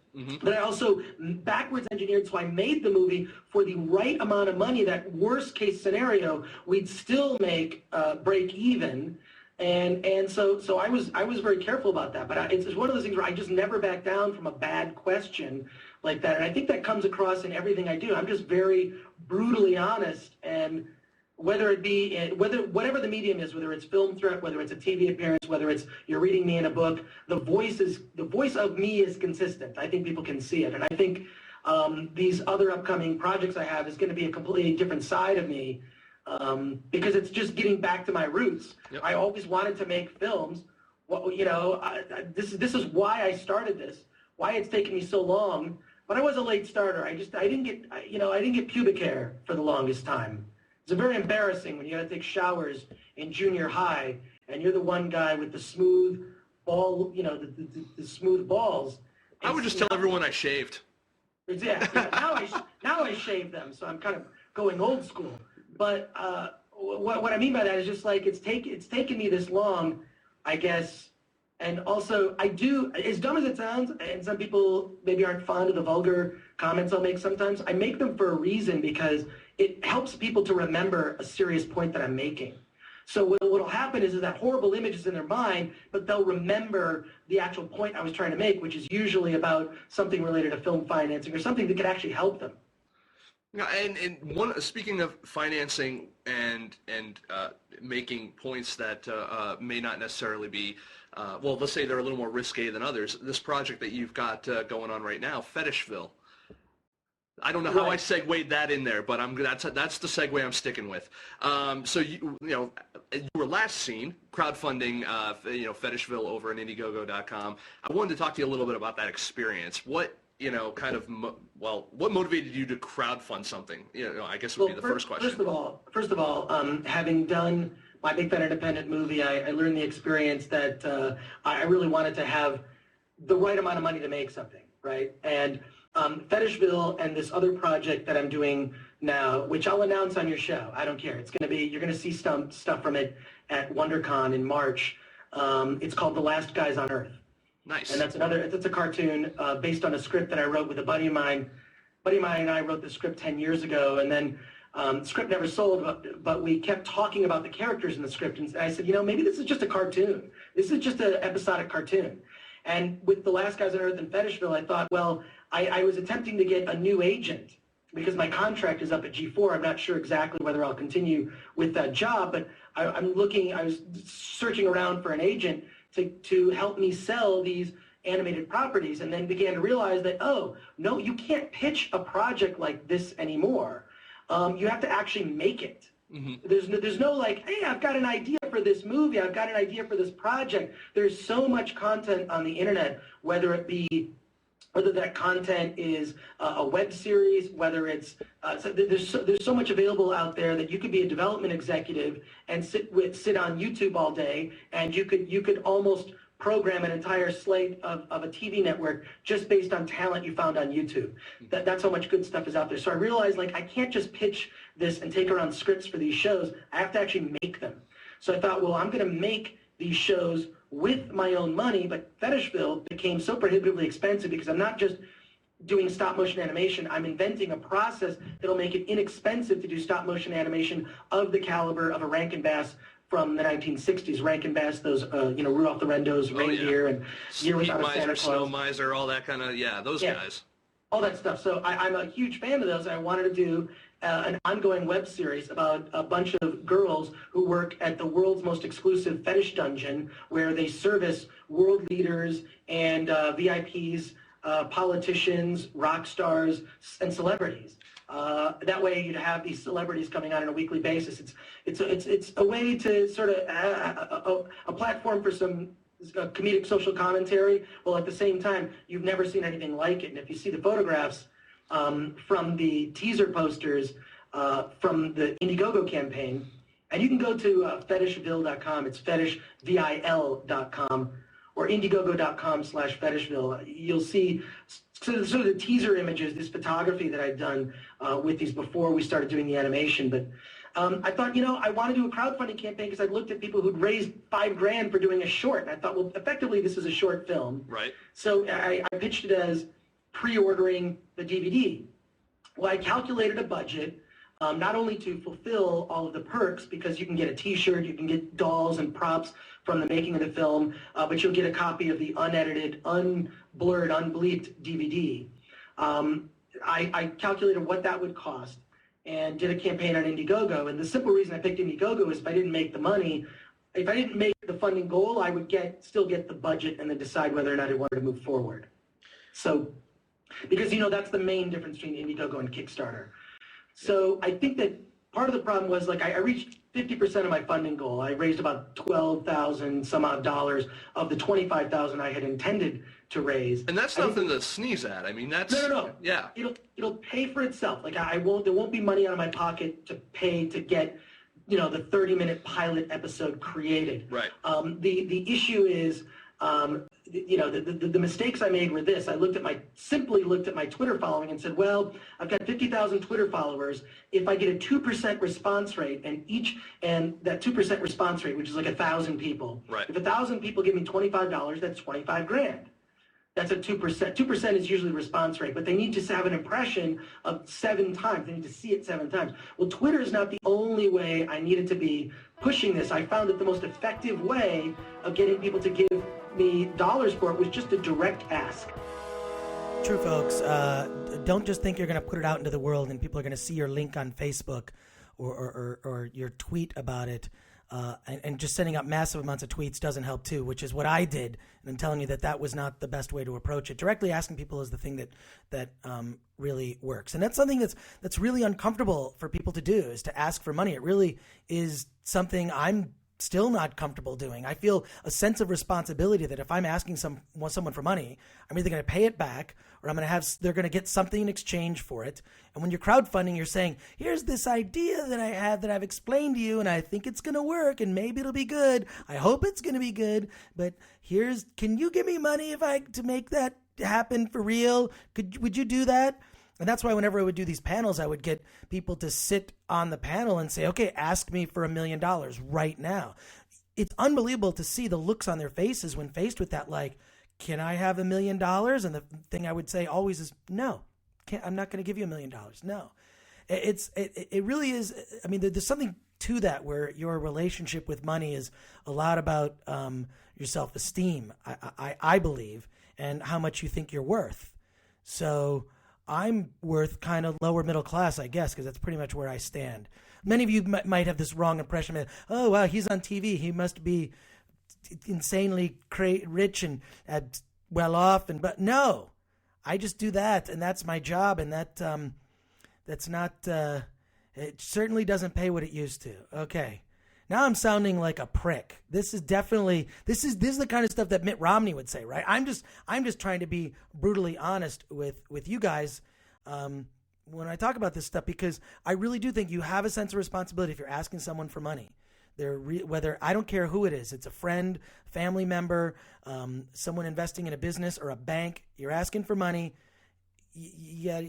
But I also backwards engineered, so I made the movie for the right amount of money that worst case scenario we'd still make break even, and so I was very careful about that. But it's one of those things where I just never back down from a bad question like that, and I think that comes across in everything I do. I'm just very brutally honest, and whether it be whatever the medium is, whether it's film threat, whether it's a TV appearance, whether it's you're reading me in a book, the voice of me is consistent. I think people can see it, and I think these other upcoming projects I have is going to be a completely different side of me, because it's just getting back to my roots. Yep. I always wanted to make films. Well, this is why I started this, why it's taken me so long. But I was a late starter. I didn't get pubic hair for the longest time. It's very embarrassing when you got to take showers in junior high and you're the one guy with the smooth ball, the smooth balls. I would just tell everyone I shaved. Yeah. Now I shave them, so I'm kind of going old school. But what I mean by that is just like it's taken me this long, I guess. And also, I do, as dumb as it sounds, and some people maybe aren't fond of the vulgar comments I'll make sometimes, I make them for a reason, because it helps people to remember a serious point that I'm making. So what'll happen is that horrible image is in their mind, but they'll remember the actual point I was trying to make, which is usually about something related to film financing or something that could actually help them. Yeah, and speaking of financing and making points that may not necessarily be, let's say they're a little more risque than others. This project that you've got going on right now, Fetishville. I don't know how I segued that in there, but that's the segue I'm sticking with. So you were last seen crowdfunding Fetishville over at Indiegogo.com. I wanted to talk to you a little bit about that experience. What what motivated you to crowdfund something? I guess would be the first question. First of all, having done my Big Fat Independent Movie, I learned the experience that I really wanted to have the right amount of money to make something, right? And Fetishville and this other project that I'm doing now, which I'll announce on your show. I don't care. You're going to see stuff from it at WonderCon in March. It's called The Last Guys on Earth. Nice. And that's a cartoon based on a script that I wrote with a buddy of mine. Buddy of mine and I wrote the script 10 years ago, and then the script never sold, but we kept talking about the characters in the script, and I said, maybe this is just a cartoon. This is just an episodic cartoon. And with The Last Guys on Earth and Fetishville, I thought, I was attempting to get a new agent because my contract is up at G4. I'm not sure exactly whether I'll continue with that job, but I was searching around for an agent to help me sell these animated properties, and then began to realize that, no, you can't pitch a project like this anymore. You have to actually make it. Mm-hmm. There's no like, hey, I've got an idea for this movie. I've got an idea for this project. There's so much content on the internet, whether that content is a web series, whether it's there's so much available out there that you could be a development executive and sit on YouTube all day, and you could almost program an entire slate of a TV network just based on talent you found on YouTube. That's how much good stuff is out there. So I realized, I can't just pitch this and take around scripts for these shows. I have to actually make them. So I thought, I'm going to make these shows with my own money, but Fetishville became so prohibitively expensive because I'm not just doing stop motion animation. I'm inventing a process that'll make it inexpensive to do stop motion animation of the caliber of a Rankin Bass from the 1960s. Rankin Bass, those Rudolph the Red-Nosed Reindeer and Year Without a Santa Claus, Snow Miser, all that kind of those guys. All that stuff. So I'm a huge fan of those. I wanted to do an ongoing web series about a bunch of girls who work at the world's most exclusive fetish dungeon, where they service world leaders and VIPs, politicians, rock stars, and celebrities. That way, you'd have these celebrities coming on a weekly basis. It's a way to sort of a platform for some comedic social commentary, while at the same time, you've never seen anything like it. And if you see the photographs from the teaser posters from the Indiegogo campaign, and you can go to fetishville.com, it's fetishvil.com, or indiegogo.com/fetishville. You'll see sort of the teaser images, this photography that I've done with these before we started doing the animation. But I thought, I want to do a crowdfunding campaign because I looked at people who'd raised $5,000 for doing a short. And I thought, well, effectively, this is a short film. Right. So I pitched it as pre-ordering the DVD. Well, I calculated a budget, not only to fulfill all of the perks, because you can get a T-shirt, you can get dolls and props from the making of the film, but you'll get a copy of the unedited, unblurred, unbleeped DVD. I calculated what that would cost and did a campaign on Indiegogo. And the simple reason I picked Indiegogo is if I didn't make the money, if I didn't make the funding goal, I would still get the budget and then decide whether or not I wanted to move forward. So, because, that's the main difference between Indiegogo and Kickstarter. So I think that part of the problem was, like, I reached 50% of my funding goal. I raised about $12,000 some odd dollars of the $25,000 I had intended to raise. And that's nothing to sneeze at. I mean, that's... No. Yeah. It'll pay for itself. Like, there won't be money out of my pocket to pay to get, the 30-minute pilot episode created. Right. The issue is, the mistakes I made were this. I simply looked at my Twitter following and said, well, I've got 50,000 Twitter followers. If I get a 2% response rate, and that 2% response rate, which is like 1,000 people, right. If 1,000 people give me $25, that's $25,000. That's a 2%. 2% is usually the response rate, but they need to have an impression of 7 times. They need to see it 7 times. Well, Twitter is not the only way I needed to be pushing this. I found that the most effective way of getting people to give me dollars for it was just a direct ask. True, folks. Don't just think you're going to put it out into the world and people are going to see your link on Facebook or your tweet about it. And just sending out massive amounts of tweets doesn't help too, which is what I did. And I'm telling you that was not the best way to approach it. Directly asking people is the thing that really works. And that's something that's really uncomfortable for people to do, is to ask for money. It really is something I'm still not comfortable doing. I feel a sense of responsibility that if I'm asking someone for money, I'm either going to pay it back or they're going to get something in exchange for it. And when you're crowdfunding, you're saying, here's this idea that I have that I've explained to you, and I think it's going to work, and maybe it'll be good. I hope it's going to be good, but can you give me money to make that happen for real? Would you do that? And that's why whenever I would do these panels, I would get people to sit on the panel and say, okay, ask me for $1 million right now. It's unbelievable to see the looks on their faces when faced with that, like, can I have $1 million? And the thing I would say always is, no, I'm not going to give you $1 million. No. It really is. I mean, there's something to that where your relationship with money is a lot about your self-esteem, I believe, and how much you think you're worth. So I'm worth kind of lower middle class, I guess, because that's pretty much where I stand. Many of you might have this wrong impression that, oh, wow, he's on TV. He must be insanely rich and well off. But no, I just do that, and that's my job, and that's not, it certainly doesn't pay what it used to. Okay. Now I'm sounding like a prick. This is the kind of stuff that Mitt Romney would say, right? I'm just trying to be brutally honest with you guys when I talk about this stuff, because I really do think you have a sense of responsibility if you're asking someone for money. Whether I don't care who it is, it's a friend, family member, someone investing in a business or a bank. You're asking for money. Yeah,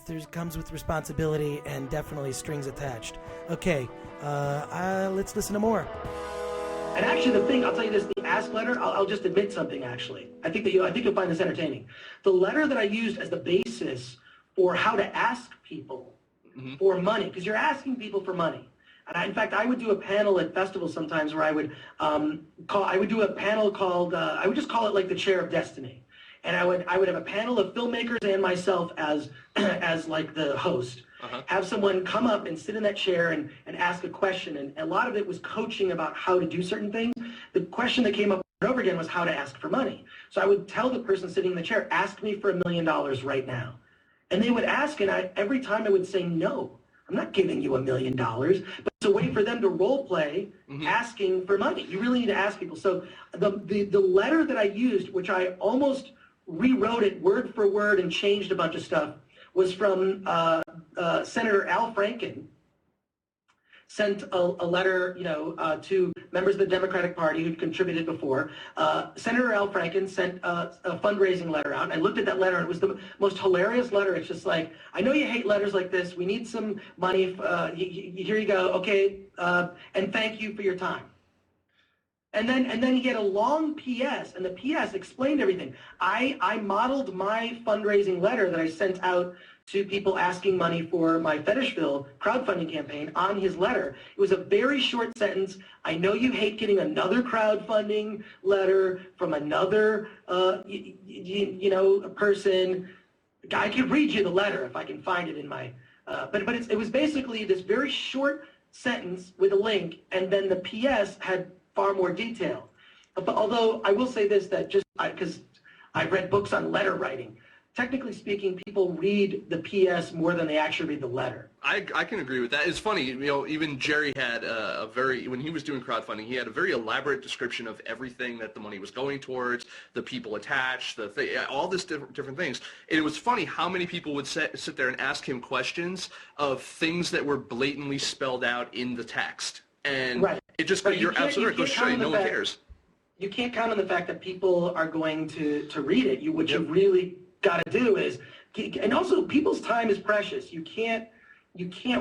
there comes with responsibility and definitely strings attached. Okay, let's listen to more. And actually, the thing, I'll tell you this, the ask letter, I'll just admit something, actually. I think you'll find this entertaining. The letter that I used as the basis for how to ask people for money, because you're asking people for money. And in fact, I would do a panel at festivals sometimes where I would do a panel called, I would just call it like the Chair of Destiny. and I would have a panel of filmmakers and myself as as like the host. Have someone come up and sit in that chair and ask a question, and a lot of it was coaching about how to do certain things. The question that came up over and over again was how to ask for money. So I would tell the person sitting in the chair, ask me for $1 million right now. And they would ask, and every time I would say, no, I'm not giving you $1 million. But it's a way for them to role play asking for money. You really need to ask people. So the letter that I used, which I almost rewrote it word for word and changed a bunch of stuff, was from Senator Al Franken. Sent a letter, to members of the Democratic Party who'd contributed before. Senator Al Franken sent a fundraising letter out, and I looked at that letter, and it was the most hilarious letter. It's just like, I know you hate letters like this. We need some money. Here you go. Okay, and thank you for your time. And then he had a long PS, and the PS explained everything. I modeled my fundraising letter that I sent out to people asking money for my Fetishville crowdfunding campaign on his letter. It was a very short sentence. I know you hate getting another crowdfunding letter from another, person. I could read you the letter if I can find it in my, but it was basically this very short sentence with a link, and then the PS had far more detail. But although I will say this, that just because I've read books on letter writing, technically speaking, people read the PS more than they actually read the letter. I can agree with that. It's funny, even Jerry had when he was doing crowdfunding, he had a very elaborate description of everything that the money was going towards, the people attached, all this different things. And it was funny how many people would sit there and ask him questions of things that were blatantly spelled out in the text. And it just, you're absolutely right. It goes to show you, no one cares. You can't count on the fact that people are going to read it. What you really got to do is, and also people's time is precious. You can't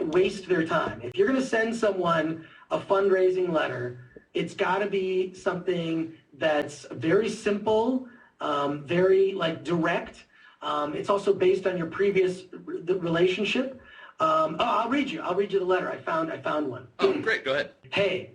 waste their time. If you're going to send someone a fundraising letter, it's got to be something that's very simple, very direct. It's also based on your previous relationship. I'll read you the letter. I found one. Oh, great. Go ahead. Hey,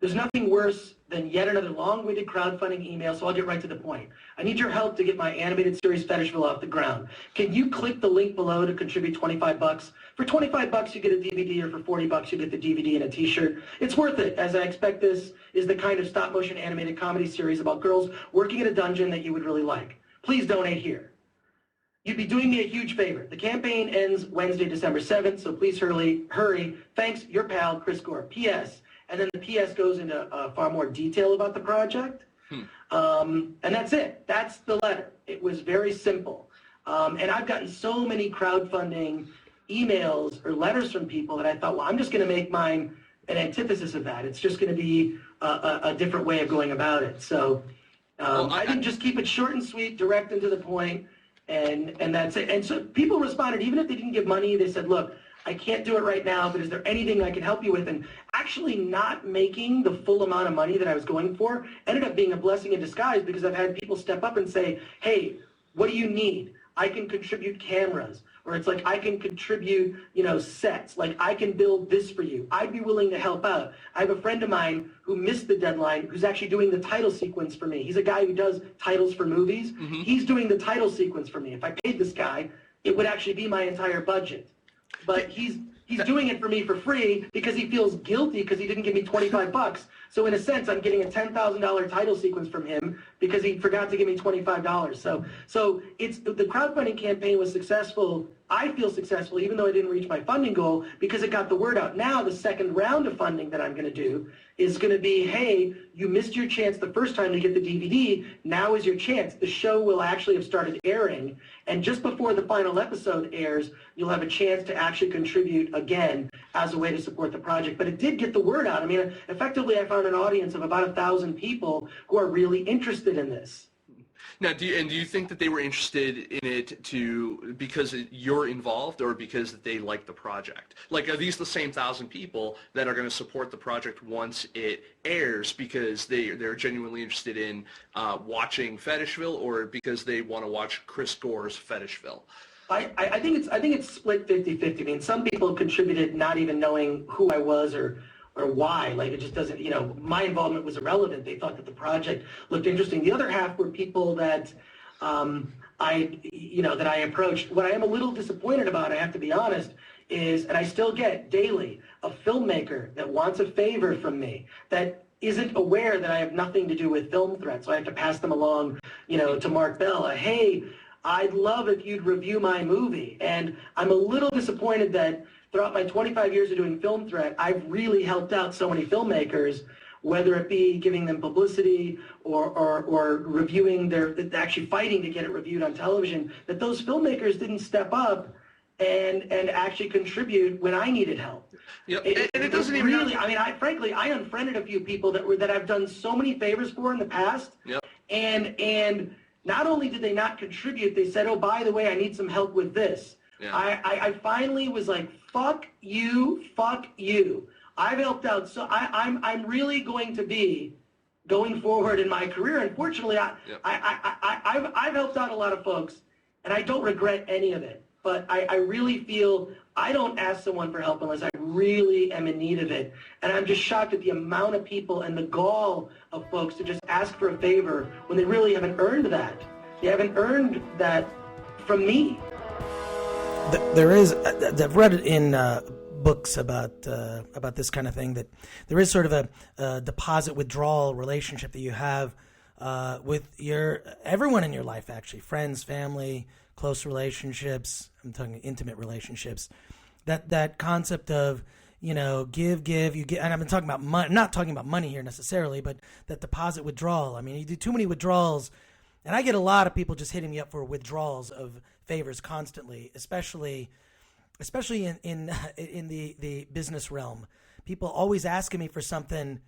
there's nothing worse than yet another long-winded crowdfunding email, so I'll get right to the point. I need your help to get my animated series Fetishville off the ground. Can you click the link below to contribute $25? For $25, you get a DVD, or for $40, you get the DVD and a t-shirt. It's worth it, as I expect this is the kind of stop-motion animated comedy series about girls working in a dungeon that you would really like. Please donate here. You'd be doing me a huge favor. The campaign ends Wednesday, December 7th, so please hurry. Thanks, your pal, Chris Gore. P.S. And then the PS goes into far more detail about the project. And that's it. That's the letter. It was very simple. And I've gotten so many crowdfunding emails or letters from people that I thought, well, I'm just going to make mine an antithesis of that. It's just going to be a different way of going about it. So I think just keep it short and sweet, direct and to the point, and that's it. And so people responded, even if they didn't give money, they said, look, I can't do it right now, but is there anything I can help you with? And actually not making the full amount of money that I was going for ended up being a blessing in disguise, because I've had people step up and say, hey, what do you need? I can contribute cameras. Or it's like, I can contribute, sets. Like, I can build this for you. I'd be willing to help out. I have a friend of mine who missed the deadline who's actually doing the title sequence for me. He's a guy who does titles for movies. He's doing the title sequence for me. If I paid this guy, it would actually be my entire budget. But he's doing it for me for free because he feels guilty because he didn't give me $25. So in a sense, I'm getting a $10,000 title sequence from him because he forgot to give me $25. So it's the crowdfunding campaign was successful. I feel successful, even though I didn't reach my funding goal, because it got the word out. Now the second round of funding that I'm going to do is going to be, hey, you missed your chance the first time to get the DVD. Now is your chance. The show will actually have started airing, and just before the final episode airs, you'll have a chance to actually contribute again as a way to support the project. But it did get the word out. I mean, effectively, I found an audience of about 1,000 people who are really interested in this. Now, do you think that they were interested in it because you're involved, or because they like the project? Like, are these the same 1,000 people that are going to support the project once it airs because they're genuinely interested in watching Fetishville, or because they want to watch Chris Gore's Fetishville? I think it's split 50-50. I mean, some people contributed not even knowing who I was or why. Like, it just doesn't, my involvement was irrelevant. They thought that the project looked interesting. The other half were people that that I approached. What I am a little disappointed about, I have to be honest, is, and I still get daily, a filmmaker that wants a favor from me that isn't aware that I have nothing to do with film threats. So I have to pass them along, to Mark Bell. Hey, I'd love if you'd review my movie. And I'm a little disappointed that throughout my 25 years of doing film threat, I've really helped out so many filmmakers, whether it be giving them publicity or reviewing actually fighting to get it reviewed on television, that those filmmakers didn't step up and actually contribute when I needed help. Yep. And it doesn't even really, frankly, I unfriended a few people that I've done so many favors for in the past. Yep. And not only did they not contribute, they said, oh, by the way, I need some help with this. Yeah. I finally was like, fuck you. I've helped out, so I'm really going to be going forward in my career. Unfortunately, I've helped out a lot of folks, and I don't regret any of it. But I really feel I don't ask someone for help unless I really am in need of it. And I'm just shocked at the amount of people and the gall of folks to just ask for a favor when they really haven't earned that. They haven't earned that from me. There is, I've read it in books about this kind of thing, that there is sort of a deposit withdrawal relationship that you have with everyone in your life, actually, friends, family, close relationships. I'm talking intimate relationships. That concept of give, you get, and I've been talking about money. I'm not talking about money here necessarily, but that deposit withdrawal. I mean, you do too many withdrawals, and I get a lot of people just hitting me up for withdrawals of favors constantly, especially in the business realm. People always asking me for something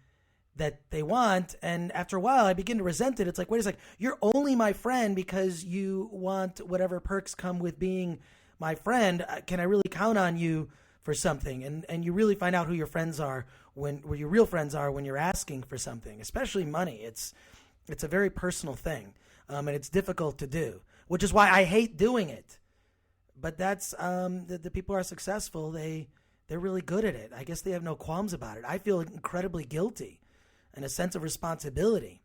that they want, and after a while I begin to resent it. It's like, wait a second, you're only my friend because you want whatever perks come with being my friend. Can I really count on you for something? And you really find out who your friends are where your real friends are when you're asking for something, especially money. It's a very personal thing, and it's difficult to do, which is why I hate doing it. But that's the people who are successful. They're really good at it. I guess they have no qualms about it. I feel incredibly guilty and a sense of responsibility.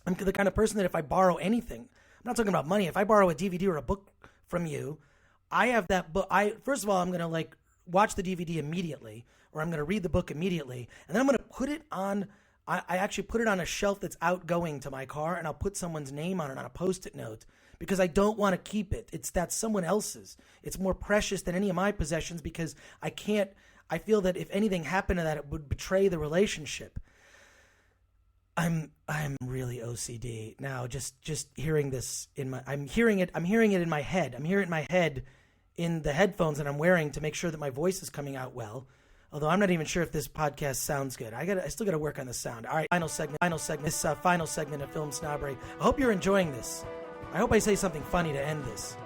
I'm the kind of person that if I borrow anything, I'm not talking about money. If I borrow a DVD or a book from you, I have that book. First of all, I'm going to watch the DVD immediately, or I'm going to read the book immediately, and then I'm going to put it on. I actually put it on a shelf that's outgoing to my car, and I'll put someone's name on it on a Post-it note, because I don't want to keep it. That's someone else's. It's more precious than any of my possessions, because I feel that if anything happened to that, it would betray the relationship. I'm really OCD now. Just hearing this I'm hearing it in my head. I'm hearing it in my head in the headphones that I'm wearing to make sure that my voice is coming out well. Although I'm not even sure if this podcast sounds good. I still got to work on the sound. All right, final segment. This final segment of Film Snobbery. I hope you're enjoying this. I hope I say something funny to end this.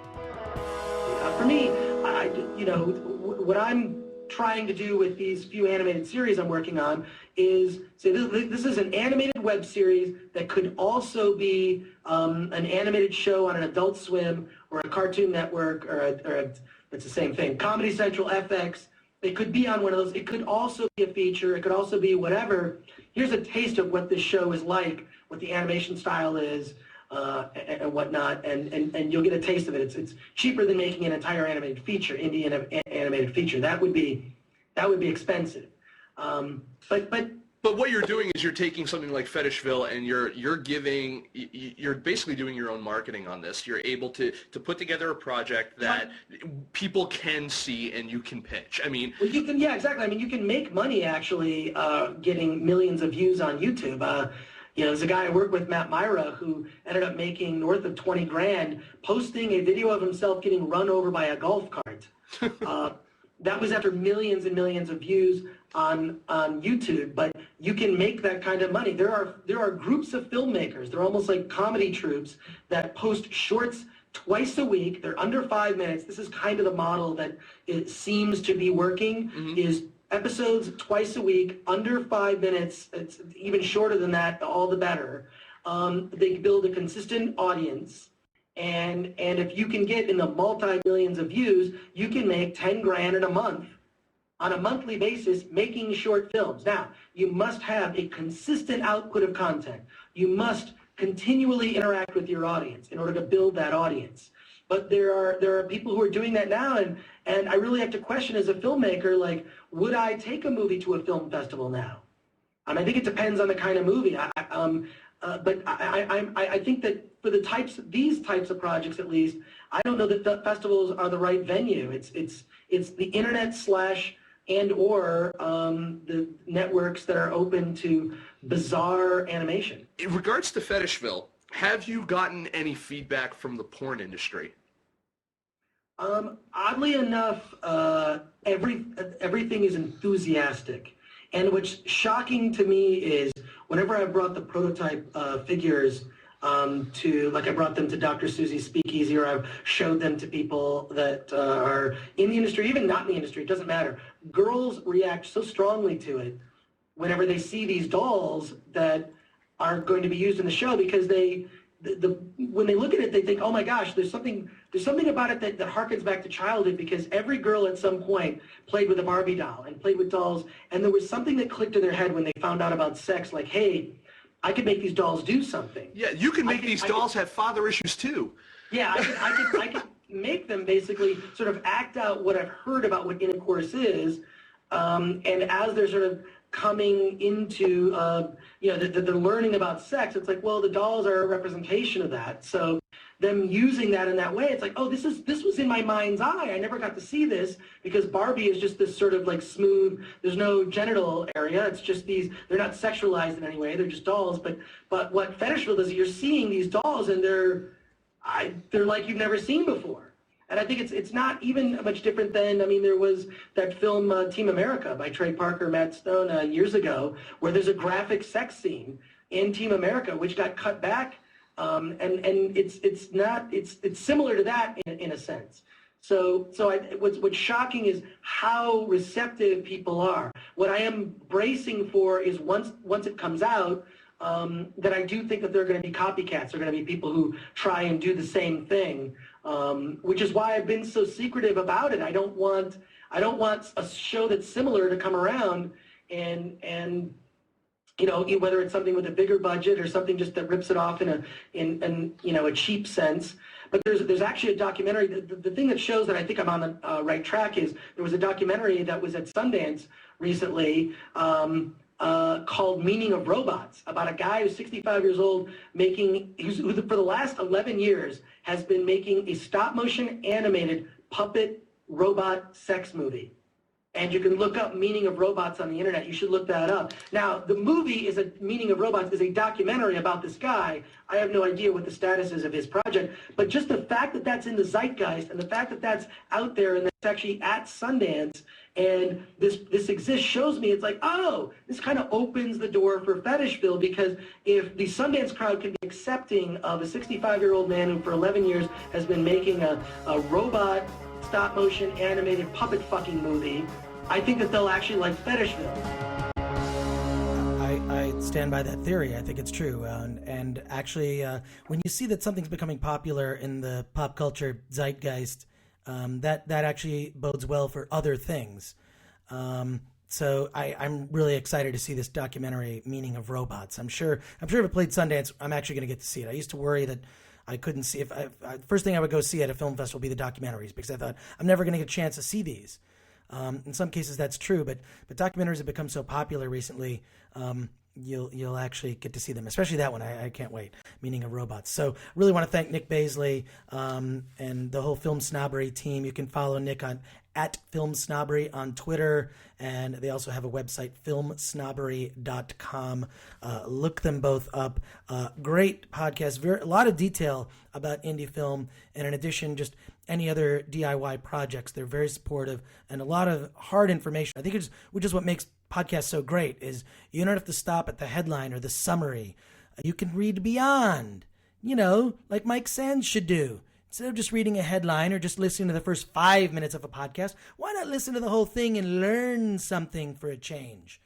For me, what I'm trying to do with these few animated series I'm working on is say this is an animated web series that could also be an animated show on an Adult Swim or a Cartoon Network or it's the same thing, Comedy Central, FX. It could be on one of those. It could also be a feature. It could also be whatever. Here's a taste of what this show is like, what the animation style is, and whatnot, and you'll get a taste of it. It's cheaper than making an entire animated feature, animated feature. That would be expensive. But what you're doing is you're taking something like Fetishville and you're basically doing your own marketing on this. You're able to put together a project that people can see and you can pitch. Yeah, exactly. I mean, you can make money actually getting millions of views on YouTube. There's a guy I work with, Matt Myra, who ended up making north of 20 grand posting a video of himself getting run over by a golf cart. That was after millions and millions of views on YouTube, but you can make that kind of money. There are groups of filmmakers. They're almost like comedy troupes that post shorts twice a week. They're under 5 minutes. This is kind of the model that it seems to be working, is episodes twice a week, under 5 minutes. It's even shorter than that, all the better. They build a consistent audience. And if you can get in the multi-millions of views, you can make 10 grand in a month on a monthly basis making short films. Now, you must have a consistent output of content. You must continually interact with your audience in order to build that audience. But there are people who are doing that now, and I really have to question as a filmmaker, like, would I take a movie to a film festival now? I think it depends on the kind of movie. But I think that for these types of projects, at least, I don't know that the festivals are the right venue. It's the internet / the networks that are open to bizarre animation. In regards to Fetishville, have you gotten any feedback from the porn industry? Oddly enough, everything is enthusiastic. And what's shocking to me is whenever I brought the prototype figures I brought them to Dr. Susie's Speakeasy, or I've showed them to people that are in the industry, even not in the industry, it doesn't matter. Girls react so strongly to it whenever they see these dolls that are going to be used in the show, because when they look at it, they think, oh my gosh, there's something about it that harkens back to childhood, because every girl at some point played with a Barbie doll and played with dolls, and there was something that clicked in their head when they found out about sex, like, hey, I could make these dolls do something. Yeah, you can make these dolls have father issues too. Yeah, I could make them basically sort of act out what I've heard about what intercourse is, and as they're sort of coming into, they're learning about sex, it's like, well, the dolls are a representation of that. So them using that in that way, it's like, oh, this was in my mind's eye. I never got to see this, because Barbie is just this sort of like smooth, there's no genital area. It's just they're not sexualized in any way. They're just dolls. But what Fetishville does is you're seeing these dolls, and they're like you've never seen before. And I think it's not even much different than, there was that film Team America by Trey Parker, Matt Stone years ago, where there's a graphic sex scene in Team America, which got cut back. And it's similar to that in a sense. So what's shocking is how receptive people are. What I am bracing for is once it comes out, that I do think that there are going to be copycats. There are going to be people who try and do the same thing, which is why I've been so secretive about it. I don't want a show that's similar to come around and whether it's something with a bigger budget or something just that rips it off in a cheap sense. But there's actually a documentary. The thing that shows that I think I'm on the right track is there was a documentary that was at Sundance recently called Meaning of Robots, about a guy who's 65 years old who for the last 11 years has been making a stop-motion animated puppet robot sex movie. And you can look up Meaning of Robots on the internet. You should look that up. Now, the movie Meaning of Robots is a documentary about this guy. I have no idea what the status is of his project, but just the fact that that's in the zeitgeist and the fact that that's out there and that's actually at Sundance and this exists shows me it's like, oh, this kind of opens the door for Fetishville, because if the Sundance crowd can be accepting of a 65-year-old man who for 11 years has been making a robot stop-motion animated puppet fucking movie, I think that they'll actually like Fetishville. I stand by that theory. I think it's true. And actually, when you see that something's becoming popular in the pop culture zeitgeist, that actually bodes well for other things. So I'm really excited to see this documentary, Meaning of Robots. I'm sure if it played Sundance, I'm actually going to get to see it. I used to worry that I couldn't see first thing I would go see at a film festival would be the documentaries, because I thought I'm never going to get a chance to see these. In some cases that's true, but documentaries have become so popular recently. You'll actually get to see them, especially that one. I can't wait. Meaning of Robots. So really want to thank Nick Baisley and the whole Film Snobbery team. You can follow Nick at Film Snobbery on Twitter, and they also have a website, filmsnobbery.com. Look them both up. Great podcast, a lot of detail about indie film, and in addition, just any other DIY projects. They're very supportive and a lot of hard information. I think which is what makes podcasts so great, is you don't have to stop at the headline or the summary. You can read beyond, like Mike Sands should do. Instead of just reading a headline or just listening to the first 5 minutes of a podcast, why not listen to the whole thing and learn something for a change?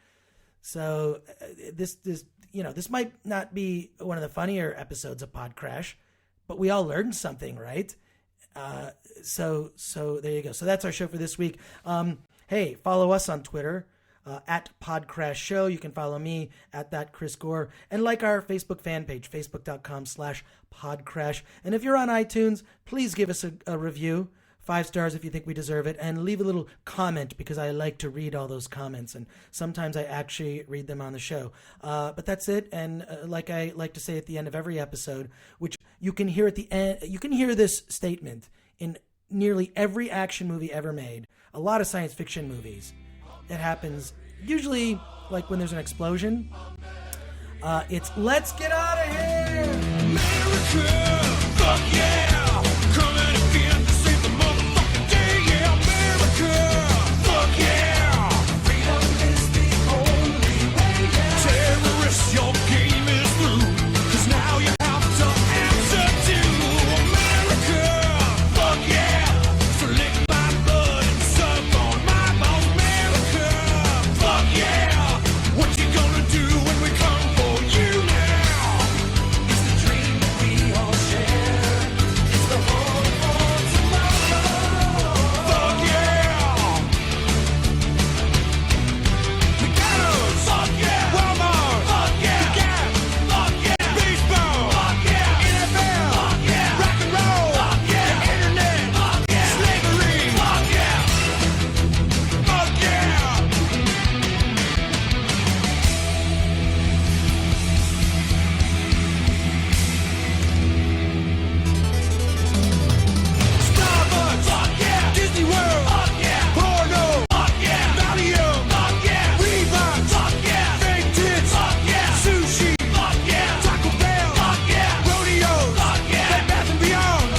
So this might not be one of the funnier episodes of PodCRASH, but we all learned something, right? So there you go. So that's our show for this week. Hey, follow us on Twitter. at PodCRASH Show. You can follow me at that Chris Gore, and like our Facebook fan page, facebook.com/PodCRASH. And if you're on iTunes, please give us a review. 5 stars if you think we deserve it, and leave a little comment, because I like to read all those comments, and sometimes I actually read them on the show. But that's it, and like I like to say at the end of every episode, which you can hear at the end, you can hear this statement in nearly every action movie ever made, a lot of science fiction movies. It happens usually like when there's an explosion. It's "Let's get out of here!" America, fuck yeah! Coming again to save the motherfucking day, yeah, America, fuck yeah! Freedom is the only way, yeah. Terrorists, your game is through, 'cause now you have to answer to America, fuck yeah! So lick my blood and suck on my balls, America, fuck yeah! What you gonna do when we come for you now? It's the dream that we all share. It's the hope for tomorrow. Fuck yeah! McDonald's. Fuck yeah! Walmart. Fuck yeah! The Gap. Fuck yeah! Baseball. Fuck yeah! NFL. Fuck yeah! Rock and roll. Fuck yeah! The internet. Fuck yeah! Slavery. Fuck yeah! Fuck yeah! Starbucks, fuck yeah! Disney World, fuck yeah! Porno, fuck yeah! Valium, fuck yeah! Reebok, fuck yeah! Fake tits, fuck yeah! Sushi, fuck yeah! Taco Bell, fuck yeah! Rodeos, fuck yeah! Bed Bath & Beyond,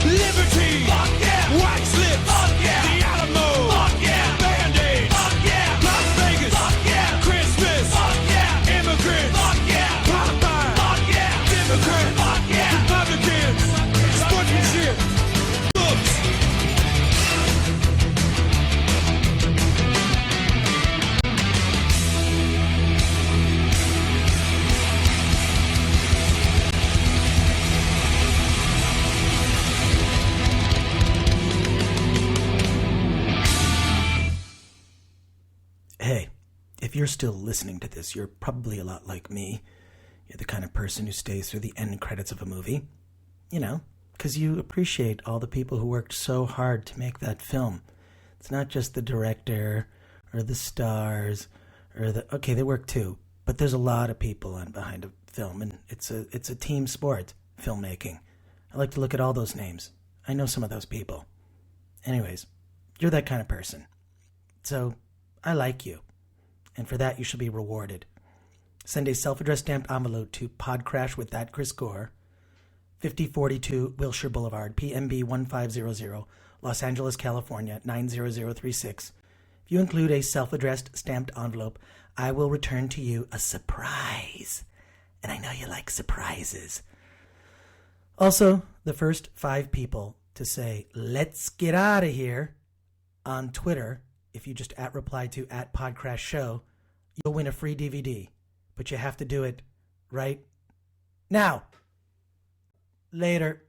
Liberty, fuck yeah! White Slips, fuck yeah! The Alamo, fuck yeah! Band-Aids, fuck yeah! Las Vegas, fuck yeah! Christmas, fuck yeah! Immigrants, fuck yeah! Popeye, fuck yeah! Democrats, fuck yeah! Republicans, sportsmanship, books. Hey, if you're still listening to this, you're probably a lot like me. You're the kind of person who stays through the end credits of a movie. You know, because you appreciate all the people who worked so hard to make that film. It's not just the director or the stars or okay, they work too, but there's a lot of people behind a film, and it's a team sport, filmmaking. I like to look at all those names. I know some of those people. Anyways, you're that kind of person. So, I like you. And for that, you should be rewarded. Send a self-addressed stamped envelope to PodCRASH with that Chris Gore, 5042 Wilshire Boulevard, PMB 1500, Los Angeles, California, 90036. If you include a self-addressed stamped envelope, I will return to you a surprise. And I know you like surprises. Also, the first 5 people to say, "Let's get out of here," on Twitter, if you just reply to @PodCRASH Show, you'll win a free DVD. But you have to do it right now. Later.